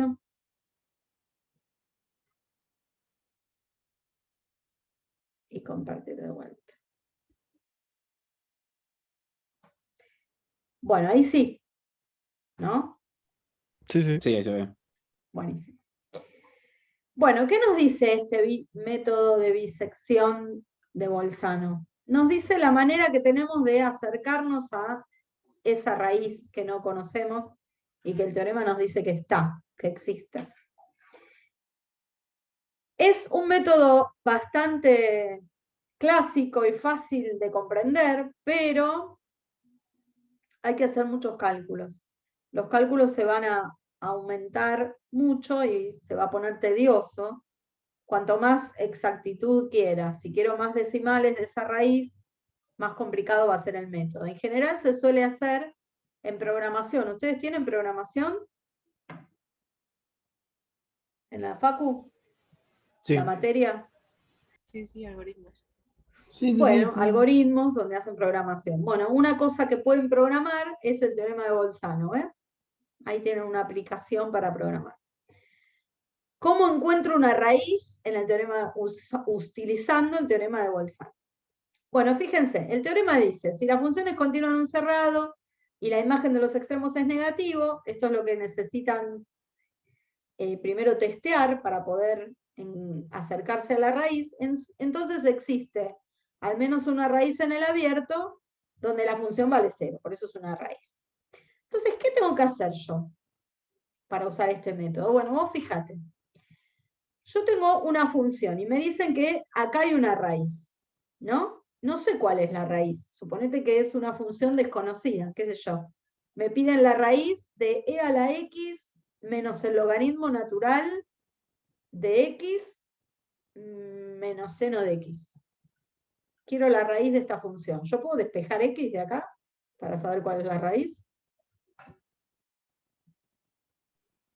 Y compartir de vuelta. Bueno, ahí sí. ¿No? Sí, sí. Sí, ahí se ve. Buenísimo. Bueno, ¿qué nos dice este método de bisección de Bolzano? Nos dice la manera que tenemos de acercarnos a esa raíz que no conocemos y que el teorema nos dice que está, que existe. Es un método bastante clásico y fácil de comprender, pero hay que hacer muchos cálculos. Los cálculos se van a aumentar mucho y se va a poner tedioso. Cuanto más exactitud quiera, si quiero más decimales de esa raíz, más complicado va a ser el método. En general se suele hacer en programación. ¿Ustedes tienen programación? ¿En la facu? Sí. ¿La materia? Sí, algoritmos. Sí, Bueno, algoritmos donde hacen programación. Bueno, una cosa que pueden programar es el teorema de Bolzano, ¿eh? Ahí tienen una aplicación para programar. ¿Cómo encuentro una raíz en el teorema utilizando el teorema de Bolzano? Bueno, fíjense, el teorema dice, si la función es continua en un cerrado y la imagen de los extremos es negativo, esto es lo que necesitan primero testear para poder acercarse a la raíz, entonces existe al menos una raíz en el abierto donde la función vale 0, por eso es una raíz. Entonces, ¿qué tengo que hacer yo para usar este método? Bueno, vos fíjate. Yo tengo una función y me dicen que acá hay una raíz, ¿no? No sé cuál es la raíz. Suponete que es una función desconocida, qué sé yo. Me piden la raíz de e a la x menos el logaritmo natural de x menos seno de x. Quiero la raíz de esta función. ¿Yo puedo despejar x de acá para saber cuál es la raíz?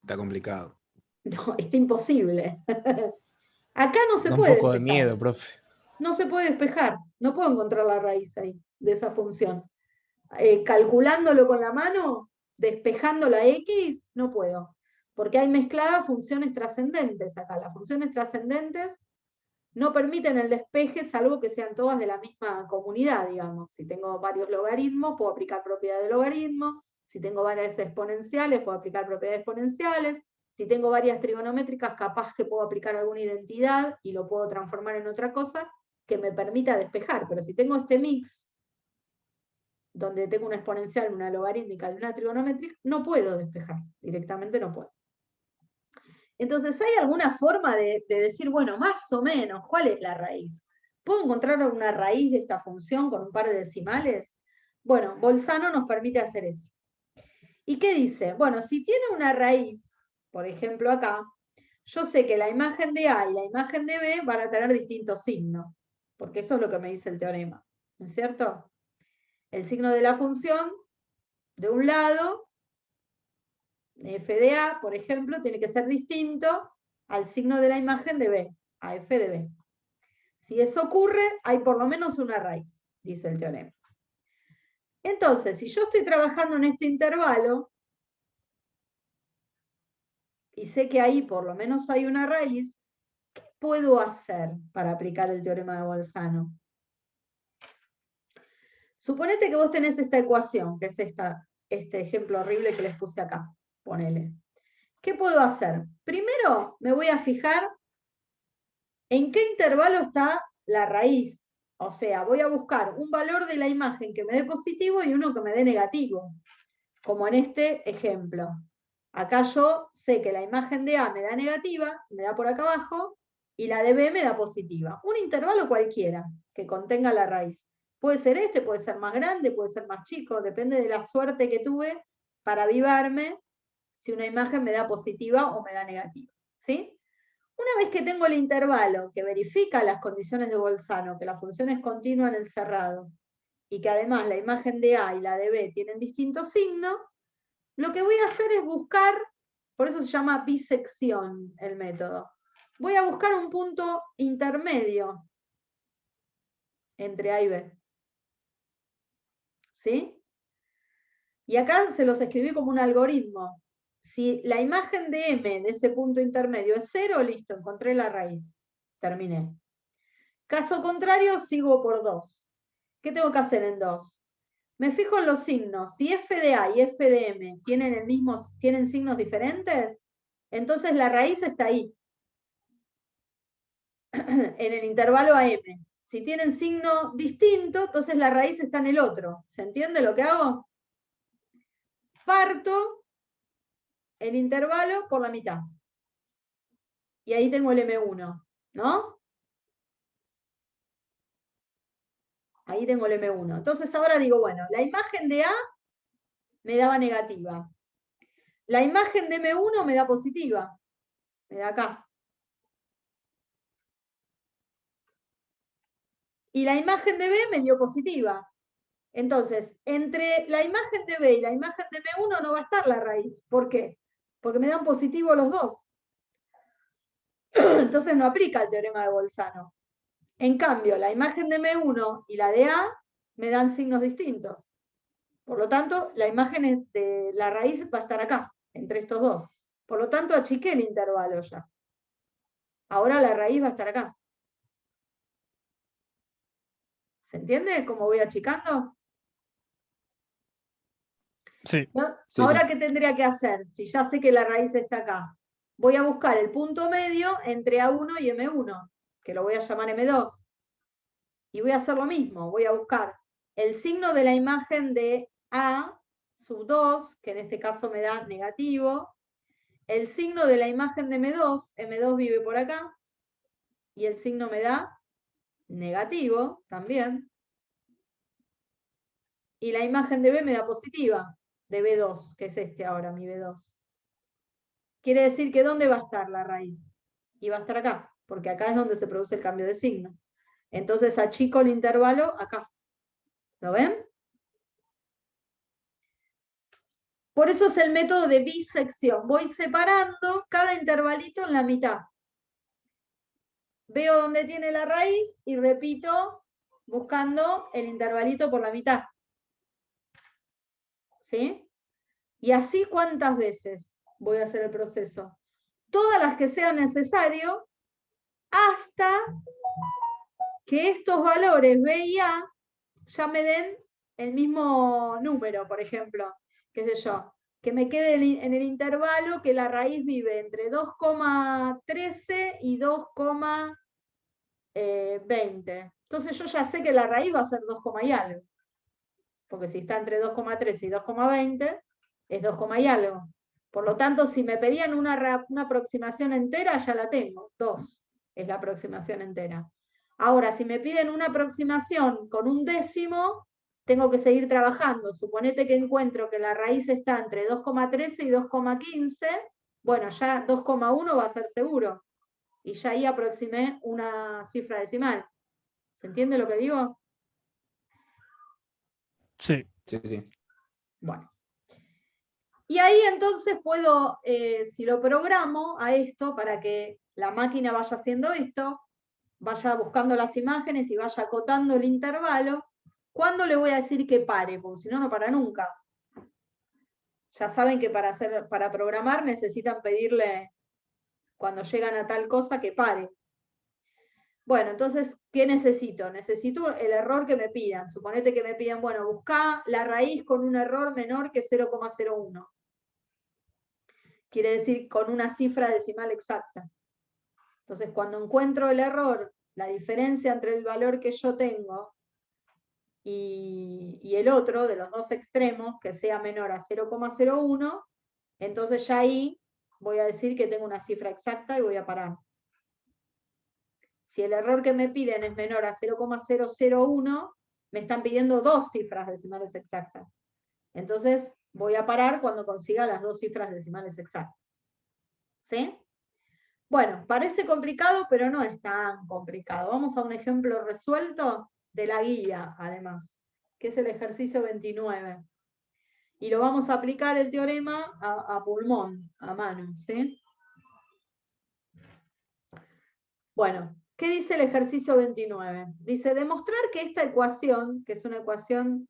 Está complicado. No, está imposible. Acá no se Da un puede poco de despejar. miedo, profe. No se puede despejar. No puedo encontrar la raíz ahí de esa función. Calculándolo con la mano, despejando la x, no puedo. Porque hay mezcladas funciones trascendentes acá. Las funciones trascendentes no permiten el despeje, salvo que sean todas de la misma comunidad, digamos. Si tengo varios logaritmos, puedo aplicar propiedad de logaritmo. Si tengo varias exponenciales, puedo aplicar propiedades exponenciales. Si tengo varias trigonométricas, capaz que puedo aplicar alguna identidad y lo puedo transformar en otra cosa que me permita despejar. Pero si tengo este mix, donde tengo una exponencial, una logarítmica y una trigonométrica, no puedo despejar. Directamente no puedo. Entonces, ¿hay alguna forma de decir, bueno, más o menos, cuál es la raíz? ¿Puedo encontrar una raíz de esta función con un par de decimales? Bueno, Bolzano nos permite hacer eso. ¿Y qué dice? Bueno, si tiene una raíz, por ejemplo acá, yo sé que la imagen de A y la imagen de B van a tener distintos signos, porque eso es lo que me dice el teorema, ¿no es cierto? El signo de la función, de un lado, f de A, por ejemplo, tiene que ser distinto al signo de la imagen de B, a f de B. Si eso ocurre, hay por lo menos una raíz, dice el teorema. Entonces, si yo estoy trabajando en este intervalo, y sé que ahí por lo menos hay una raíz, ¿qué puedo hacer para aplicar el teorema de Bolzano? Suponete que vos tenés esta ecuación, que es este ejemplo horrible que les puse acá, ponele. ¿Qué puedo hacer? Primero me voy a fijar en qué intervalo está la raíz. O sea, voy a buscar un valor de la imagen que me dé positivo y uno que me dé negativo, como en este ejemplo. Acá yo sé que la imagen de A me da negativa, me da por acá abajo, y la de B me da positiva. Un intervalo cualquiera que contenga la raíz. Puede ser este, puede ser más grande, puede ser más chico, depende de la suerte que tuve para avivarme si una imagen me da positiva o me da negativa. ¿Sí? Una vez que tengo el intervalo que verifica las condiciones de Bolzano, que la función es continua en el cerrado, y que además la imagen de A y la de B tienen distintos signos, lo que voy a hacer es buscar, por eso se llama bisección el método. Voy a buscar un punto intermedio entre A y B. ¿Sí? Y acá se los escribí como un algoritmo. Si la imagen de M de ese punto intermedio es 0, listo, encontré la raíz. Terminé. Caso contrario, sigo por 2. ¿Qué tengo que hacer en 2? Me fijo en los signos. Si f de A y f de M tienen signos diferentes, Entonces la raíz está ahí, en el intervalo AM. Si tienen signo distinto, entonces la raíz está en el otro. ¿Se entiende lo que hago? Parto el intervalo por la mitad. Y ahí tengo el M1, ¿no? Ahí tengo el M1. Entonces ahora digo, bueno, la imagen de A me daba negativa. La imagen de M1 me da positiva. Me da acá. Y la imagen de B me dio positiva. Entonces, entre la imagen de B y la imagen de M1 no va a estar la raíz. ¿Por qué? Porque me dan positivo los dos. Entonces no aplica el teorema de Bolzano. En cambio, la imagen de M1 y la de A me dan signos distintos. Por lo tanto, la imagen de la raíz va a estar acá, entre estos dos. Por lo tanto, achiqué el intervalo ya. Ahora la raíz va a estar acá. ¿Se entiende cómo voy achicando? Sí. ¿No? Sí, Ahora, sí. ¿qué tendría que hacer? Si ya sé que la raíz está acá. Voy a buscar el punto medio entre A1 y M1, que lo voy a llamar M2. Y voy a hacer lo mismo. Voy a buscar el signo de la imagen de A sub 2, que en este caso me da negativo. El signo de la imagen de M2, M2 vive por acá. Y el signo me da negativo también. Y la imagen de B me da positiva, de B2, que es este ahora, mi B2. Quiere decir que ¿dónde va a estar la raíz? Y va a estar acá, porque acá es donde se produce el cambio de signo. Entonces achico el intervalo acá. ¿Lo ven? Por eso es el método de bisección. Voy separando cada intervalito en la mitad. Veo dónde tiene la raíz y repito buscando el intervalito por la mitad. ¿Sí? Y así, ¿cuántas veces voy a hacer el proceso? Todas las que sea necesario hasta que estos valores B y A ya me den el mismo número, por ejemplo, qué sé yo, que me quede en el intervalo que la raíz vive entre 2,13 y 2,20. Entonces yo ya sé que la raíz va a ser 2, y algo. Porque si está entre 2,13 y 2,20, es 2, y algo. Por lo tanto, si me pedían una aproximación entera, ya la tengo. 2 es la aproximación entera. Ahora, si me piden una aproximación con un décimo, tengo que seguir trabajando. Suponete que encuentro que la raíz está entre 2,13 y 2,15. Bueno, ya 2,1 va a ser seguro. Y ya ahí aproximé una cifra decimal. ¿Se entiende lo que digo? Sí. Sí, sí. Bueno. Y ahí entonces puedo, si lo programo a esto para que la máquina vaya haciendo esto, vaya buscando las imágenes y vaya acotando el intervalo, ¿cuándo le voy a decir que pare? Porque si no, no para nunca. Ya saben que para programar necesitan pedirle, cuando llegan a tal cosa, que pare. Bueno, entonces, ¿qué necesito? Necesito el error que me pidan. Suponete que me pidan, bueno, buscá la raíz con un error menor que 0,01. Quiere decir con una cifra decimal exacta. Entonces, cuando encuentro el error, la diferencia entre el valor que yo tengo y el otro, de los dos extremos, que sea menor a 0,01, entonces ya ahí voy a decir que tengo una cifra exacta y voy a parar. Si el error que me piden es menor a 0,001, me están pidiendo dos cifras decimales exactas. Entonces voy a parar cuando consiga las dos cifras decimales exactas. ¿Sí? Bueno, parece complicado, pero no es tan complicado. Vamos a un ejemplo resuelto de la guía, además, que es el ejercicio 29. Y lo vamos a aplicar el teorema a pulmón, a mano, ¿sí? Bueno, ¿qué dice el ejercicio 29? Dice, demostrar que esta ecuación, que es una ecuación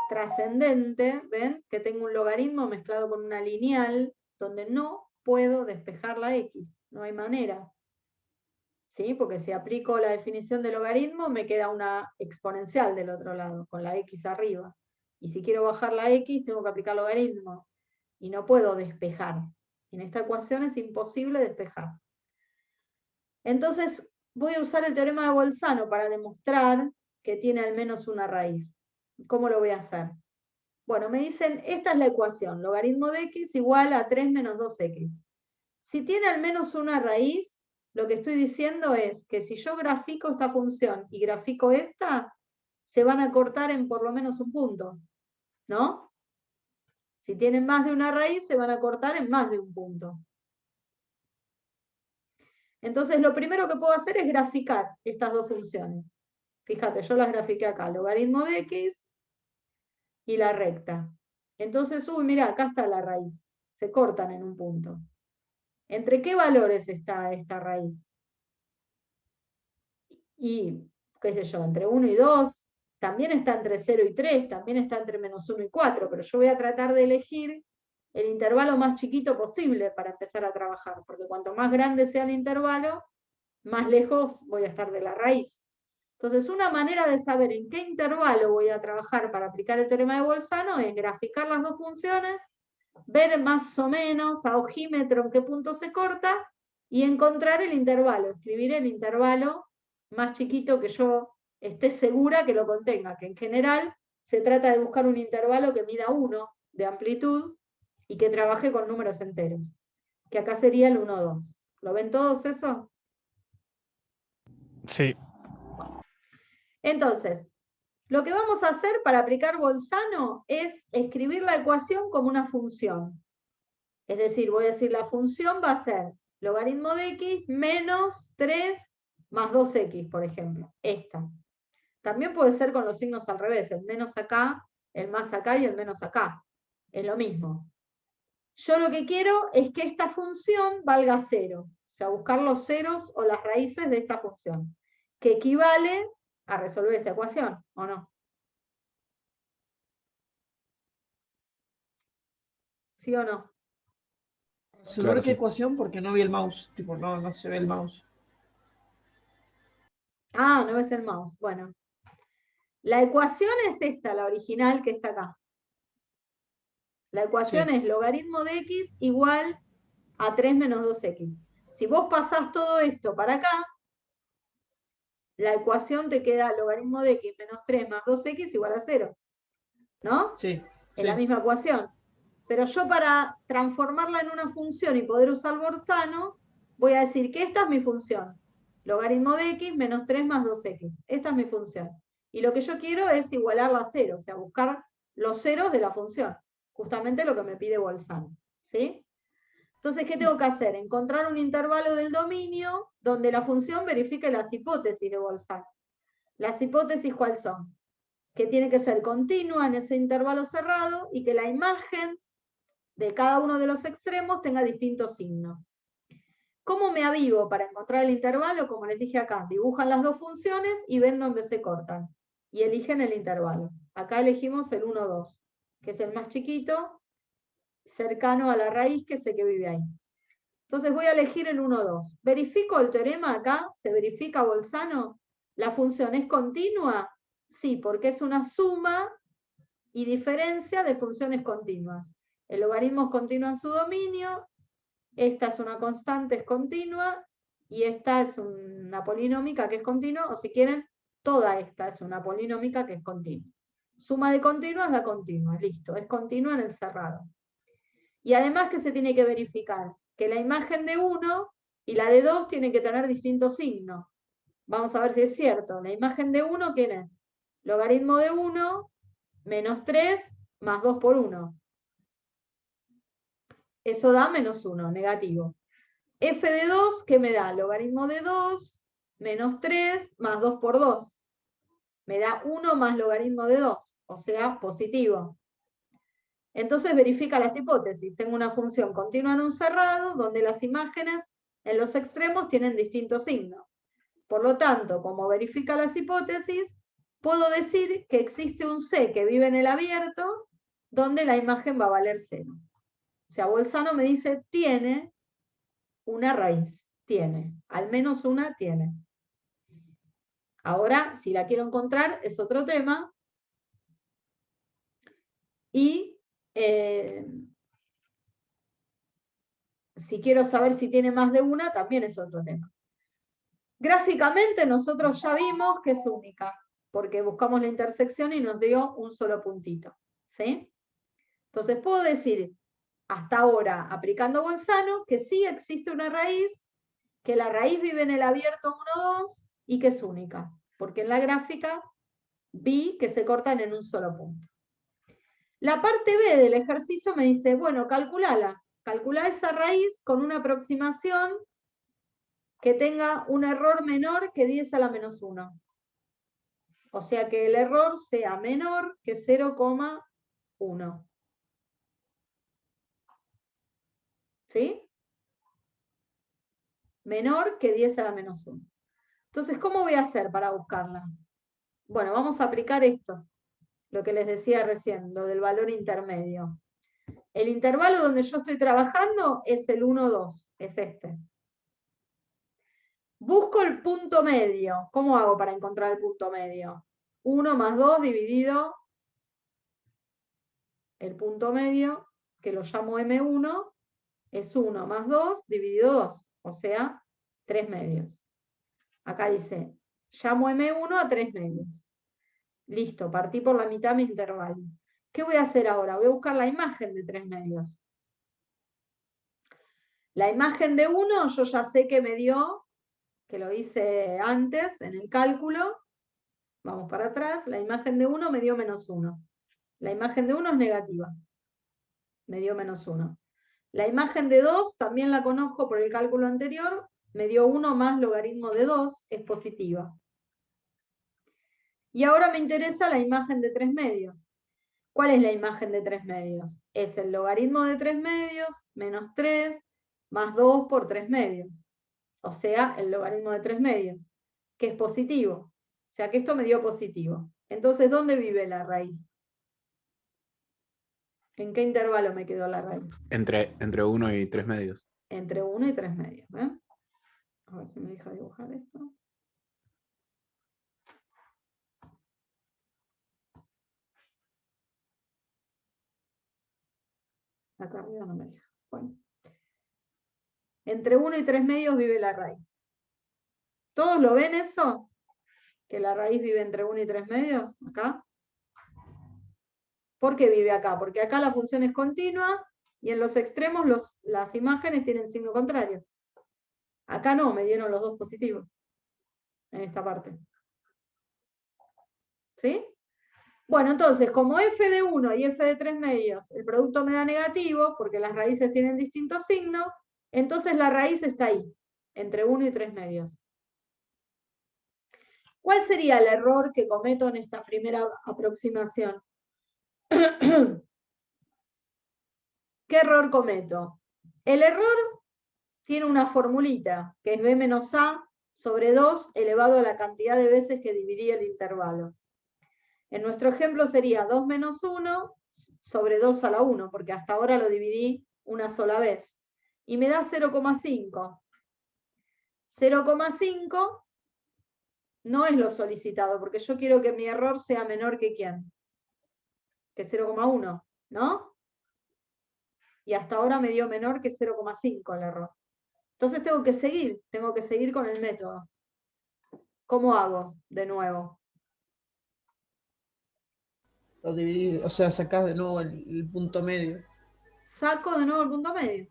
trascendente, ¿ven? Que tengo un logaritmo mezclado con una lineal, donde no puedo despejar la x, no hay manera. ¿Sí? Porque si aplico la definición de logaritmo, me queda una exponencial del otro lado, con la x arriba. Y si quiero bajar la x, tengo que aplicar logaritmo. Y no puedo despejar. En esta ecuación es imposible despejar. Entonces, voy a usar el teorema de Bolzano para demostrar que tiene al menos una raíz. ¿Cómo lo voy a hacer? Bueno, me dicen, esta es la ecuación, logaritmo de x igual a 3 menos 2x. Si tiene al menos una raíz, lo que estoy diciendo es que si yo grafico esta función y grafico esta, se van a cortar en por lo menos un punto, ¿no? Si tienen más de una raíz, se van a cortar en más de un punto. Entonces, lo primero que puedo hacer es graficar estas dos funciones. Fíjate, yo las grafiqué acá, logaritmo de x y la recta. Entonces, uy, mira, acá está la raíz. Se cortan en un punto. ¿Entre qué valores está esta raíz? Y, qué sé yo, entre 1 y 2, también está entre 0 y 3, también está entre menos 1 y 4, pero yo voy a tratar de elegir el intervalo más chiquito posible para empezar a trabajar, porque cuanto más grande sea el intervalo, más lejos voy a estar de la raíz. Entonces, una manera de saber en qué intervalo voy a trabajar para aplicar el teorema de Bolzano es graficar las dos funciones, ver más o menos a ojímetro en qué punto se corta y encontrar el intervalo, escribir el intervalo más chiquito que yo esté segura que lo contenga, que en general se trata de buscar un intervalo que mida 1 de amplitud y que trabaje con números enteros, que acá sería el 1, 2. ¿Lo ven todos eso? Sí. Entonces, lo que vamos a hacer para aplicar Bolzano es escribir la ecuación como una función. Es decir, voy a decir la función va a ser logaritmo de x menos 3 más 2x, por ejemplo. Esta. También puede ser con los signos al revés, el menos acá, el más acá y el menos acá. Es lo mismo. Yo lo que quiero es que esta función valga 0. O sea, buscar los ceros o las raíces de esta función, que equivale a resolver esta ecuación, ¿o no? ¿Sí o no? ¿Resolver Claro, qué sí. ecuación? Porque no vi el mouse. Tipo, no se ve el mouse. Ah, no ves el mouse. Bueno. La ecuación es esta, la original que está acá. La ecuación Sí. es logaritmo de x igual a 3 menos 2x. Si vos pasás todo esto para acá, la ecuación te queda logaritmo de x menos 3 más 2x igual a 0. ¿No? Sí. Es la misma ecuación. Pero yo para transformarla en una función y poder usar Bolzano, voy a decir que esta es mi función. Logaritmo de x menos 3 más 2x. Esta es mi función. Y lo que yo quiero es igualarla a 0, o sea, buscar los ceros de la función. Justamente lo que me pide Bolzano. ¿Sí? Entonces, ¿qué tengo que hacer? Encontrar un intervalo del dominio donde la función verifique las hipótesis de Bolzano. ¿Las hipótesis cuáles son? Que tiene que ser continua en ese intervalo cerrado y que la imagen de cada uno de los extremos tenga distintos signos. ¿Cómo me avivo para encontrar el intervalo? Como les dije acá, dibujan las dos funciones y ven dónde se cortan. Y eligen el intervalo. Acá elegimos el 1, 2, que es el más chiquito, cercano a la raíz que sé que vive ahí. Entonces voy a elegir el 1, 2. ¿Verifico el teorema acá? ¿Se verifica Bolzano? ¿La función es continua? Sí, porque es una suma y diferencia de funciones continuas. El logaritmo es continuo en su dominio, esta es una constante, es continua, y esta es una polinómica que es continua, o si quieren, toda esta es una polinómica que es continua. Suma de continuas da continua, listo, es continua en el cerrado. Y además, ¿qué se tiene que verificar? Que la imagen de 1 y la de 2 tienen que tener distintos signos. Vamos a ver si es cierto. La imagen de 1, ¿quién es? Logaritmo de 1 menos 3 más 2 por 1. Eso da menos 1, negativo. F de 2, ¿qué me da? Logaritmo de 2 menos 3 más 2 por 2. Me da 1 más logaritmo de 2, o sea, positivo. Entonces verifica las hipótesis. Tengo una función continua en un cerrado donde las imágenes en los extremos tienen distintos signos. Por lo tanto, como verifica las hipótesis, puedo decir que existe un C que vive en el abierto donde la imagen va a valer 0. O sea, Bolzano me dice, tiene una raíz. Tiene. Al menos una tiene. Ahora, si la quiero encontrar, es otro tema. Y si quiero saber si tiene más de una, también es otro tema. Gráficamente nosotros ya vimos que es única, porque buscamos la intersección y nos dio un solo puntito. ¿Sí? Entonces puedo decir, hasta ahora, aplicando Bolzano, que sí existe una raíz, que la raíz vive en el abierto 1, 2 y que es única, porque en la gráfica vi que se cortan en un solo punto. La parte B del ejercicio me dice, bueno, calculala. Calcula esa raíz con una aproximación que tenga un error menor que 10 a la menos 1. O sea que el error sea menor que 0,1. ¿Sí? Menor que 10 a la menos 1. Entonces, ¿cómo voy a hacer para buscarla? Bueno, vamos a aplicar esto, lo que les decía recién, lo del valor intermedio. El intervalo donde yo estoy trabajando es el 1, 2, es este. Busco el punto medio. ¿Cómo hago para encontrar el punto medio? 1 más 2 dividido el punto medio, que lo llamo M1, es 1 más 2 dividido 2, o sea, 3 medios. Acá dice, llamo M1 a 3 medios. Listo, partí por la mitad mi intervalo. ¿Qué voy a hacer ahora? Voy a buscar la imagen de 3 medios. La imagen de 1 yo ya sé que me dio, que lo hice antes en el cálculo. Vamos para atrás. La imagen de 1 me dio menos 1. La imagen de 1 es negativa. Me dio menos 1. La imagen de 2 también la conozco por el cálculo anterior. Me dio 1 más logaritmo de 2, es positiva. Y ahora me interesa la imagen de 3 medios. ¿Cuál es la imagen de 3 medios? Es el logaritmo de 3 medios menos 3 más 2 por 3 medios. O sea, el logaritmo de 3 medios, que es positivo. O sea que esto me dio positivo. Entonces, ¿dónde vive la raíz? ¿En qué intervalo me quedó la raíz? Entre 1 y 3 medios. Entre 1 y 3 medios. ¿Eh? A ver si me deja dibujar esto. Acá arriba no me deja. Bueno. Entre 1 y 3 medios vive la raíz. ¿Todos lo ven eso? Que la raíz vive entre 1 y 3 medios, acá. ¿Por qué vive acá? Porque acá la función es continua y en los extremos las imágenes tienen signo contrario. Acá no, me dieron los dos positivos. En esta parte. ¿Sí? Bueno, entonces, como f de 1 y f de 3 medios, el producto me da negativo, porque las raíces tienen distintos signos, entonces la raíz está ahí, entre 1 y 3 medios. ¿Cuál sería el error que cometo en esta primera aproximación? ¿Qué error cometo? El error tiene una formulita, que es b menos a sobre 2 elevado a la cantidad de veces que dividí el intervalo. En nuestro ejemplo sería 2 menos 1 sobre 2 a la 1, porque hasta ahora lo dividí una sola vez. Y me da 0,5. 0,5 no es lo solicitado, porque yo quiero que mi error sea menor que ¿quién? Que 0,1, ¿no? Y hasta ahora me dio menor que 0,5 el error. Entonces tengo que seguir con el método. ¿Cómo hago? De nuevo. Lo dividís, o sea, sacás de nuevo el punto medio. Saco de nuevo el punto medio.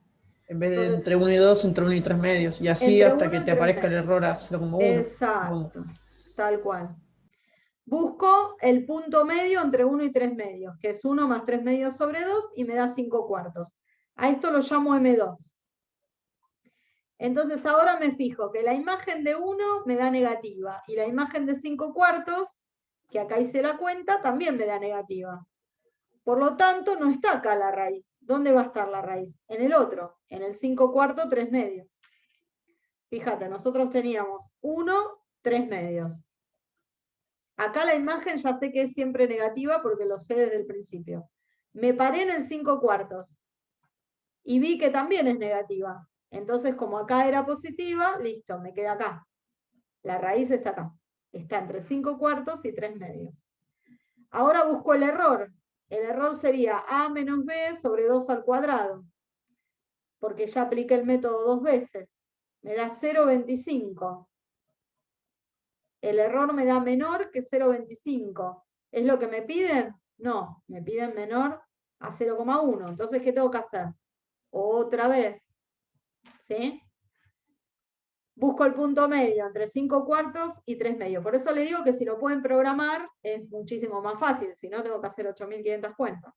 En vez de Entonces, entre 1 y 2, entre 1 y 3 medios. Y así entre hasta 1 que y te 3 aparezca el medios. error a 0,1. Exacto, tal cual. Busco el punto medio entre 1 y 3 medios, que es 1 más 3 medios sobre 2 y me da 5 cuartos. A esto lo llamo M2. Entonces ahora me fijo que la imagen de 1 me da negativa y la imagen de 5 cuartos, que acá hice la cuenta, también me da negativa. Por lo tanto, no está acá la raíz. ¿Dónde va a estar la raíz? En el otro, en el 5 cuartos, 3 medios. Fíjate, nosotros teníamos 1, 3 medios. Acá la imagen ya sé que es siempre negativa porque lo sé desde el principio. Me paré en el 5 cuartos y vi que también es negativa. Entonces, como acá era positiva, listo, me queda acá. La raíz está acá. Está entre 5 cuartos y 3 medios. Ahora busco el error. El error sería a menos b sobre 2 al cuadrado. porque ya apliqué el método 2 veces. Me da 0,25. El error me da menor que 0,25. ¿Es lo que me piden? No, me piden menor a 0,1. Entonces, ¿qué tengo que hacer? Otra vez, ¿sí? Busco el punto medio entre 5/4 y 3/2. Por eso le digo que si lo pueden programar es muchísimo más fácil, si no tengo que hacer 8.500 cuentas.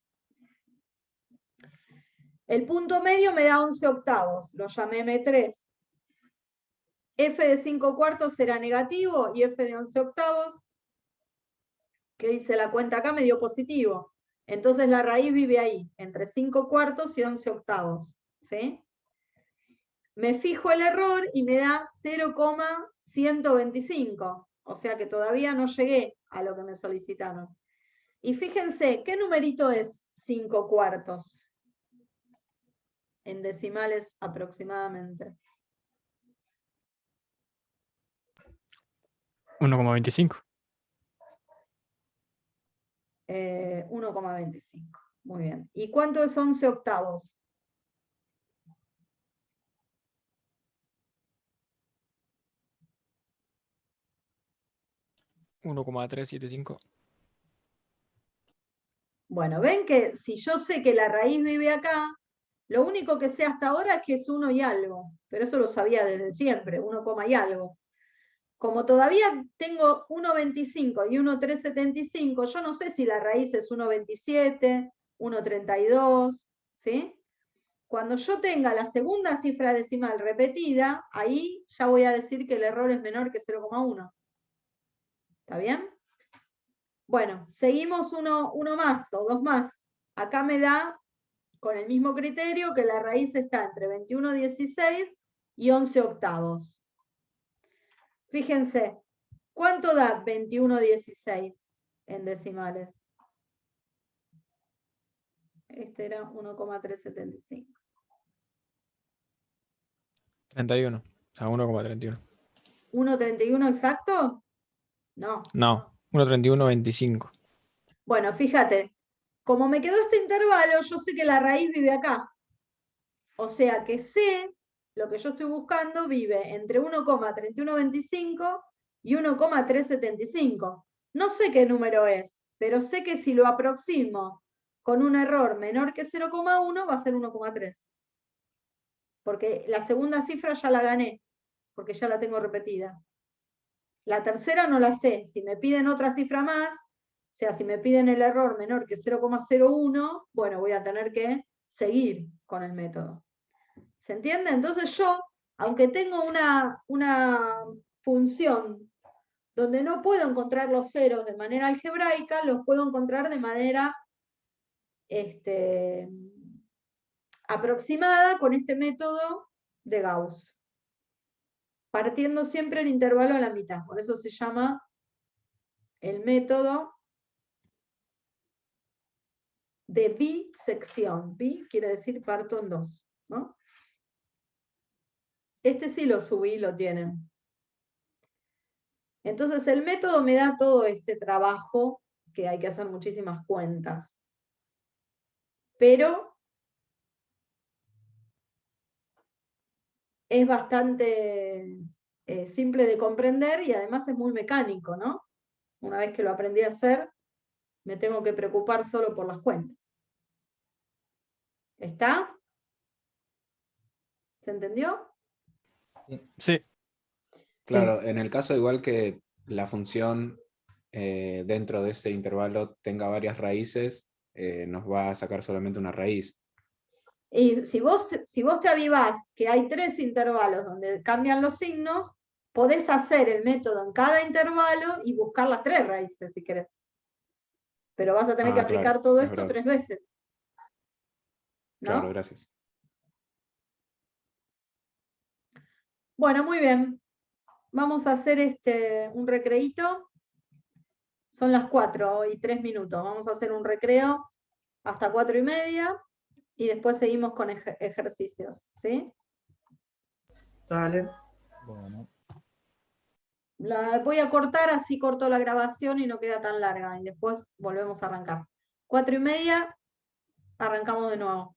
El punto medio me da 11/8, lo llamé M3. F de 5/4 será negativo y F de 11/8, que dice la cuenta acá, me dio positivo. Entonces la raíz vive ahí, entre 5/4 y 11/8, ¿sí? Me fijo el error y me da 0,125. O sea que todavía no llegué a lo que me solicitaron. Y fíjense, ¿qué numerito es 5/4? En decimales aproximadamente. 1,25. 1,25. Muy bien. ¿Y cuánto es 11/8? 1,375. Bueno, ven que si yo sé que la raíz vive acá, lo único que sé hasta ahora es que es 1 y algo, pero eso lo sabía desde siempre, 1, y algo. Como todavía tengo 1,25 y 1,375, yo no sé si la raíz es 1,27, 1,32, ¿sí? Cuando yo tenga la segunda cifra decimal repetida, ahí ya voy a decir que el error es menor que 0,1. ¿Está bien? Bueno, seguimos uno más o dos más. Acá me da, con el mismo criterio, que la raíz está entre 21/16 y 11/8. Fíjense, ¿cuánto da 21/16 en decimales? Este era 1,375. 31. O sea, 1,31. ¿1,31 exacto? No. No, 1,3125. Bueno, fíjate, como me quedó este intervalo, yo sé que la raíz vive acá. O sea que sé, lo que yo estoy buscando vive entre 1,3125 y 1,375. No sé qué número es, pero sé que si lo aproximo con un error menor que 0,1 va a ser 1,3. Porque la segunda cifra ya la gané, porque ya la tengo repetida. La tercera no la sé. Si me piden otra cifra más, o sea, si me piden el error menor que 0,01, bueno, voy a tener que seguir con el método. ¿Se entiende? Entonces yo, aunque tengo una función donde no puedo encontrar los ceros de manera algebraica, los puedo encontrar de manera aproximada con este método de Gauss. Partiendo siempre el intervalo a la mitad. Por eso se llama el método de bisección. Bi quiere decir parto en dos, ¿no? Este sí lo subí, lo tienen. Entonces el método me da todo este trabajo, que hay que hacer muchísimas cuentas. Pero es bastante simple de comprender y además es muy mecánico, ¿no? Una vez que lo aprendí a hacer, me tengo que preocupar solo por las cuentas. ¿Está? ¿Se entendió? Sí. Claro, en el caso igual que la función dentro de ese intervalo tenga varias raíces, nos va a sacar solamente una raíz. Y si vos te avivás que hay 3 intervalos donde cambian los signos, podés hacer el método en cada intervalo y buscar las 3 raíces si querés. Pero vas a tener que aplicar claro, todo es esto verdad. 3 veces. ¿No? Claro, gracias. Bueno, muy bien. Vamos a hacer un recreíto. Son las 4:03. Vamos a hacer un recreo hasta 4:30 y después seguimos con ejercicios, ¿sí? Dale. Bueno. La voy a cortar, así corto la grabación y no queda tan larga. Y después volvemos a arrancar. 4:30, arrancamos de nuevo.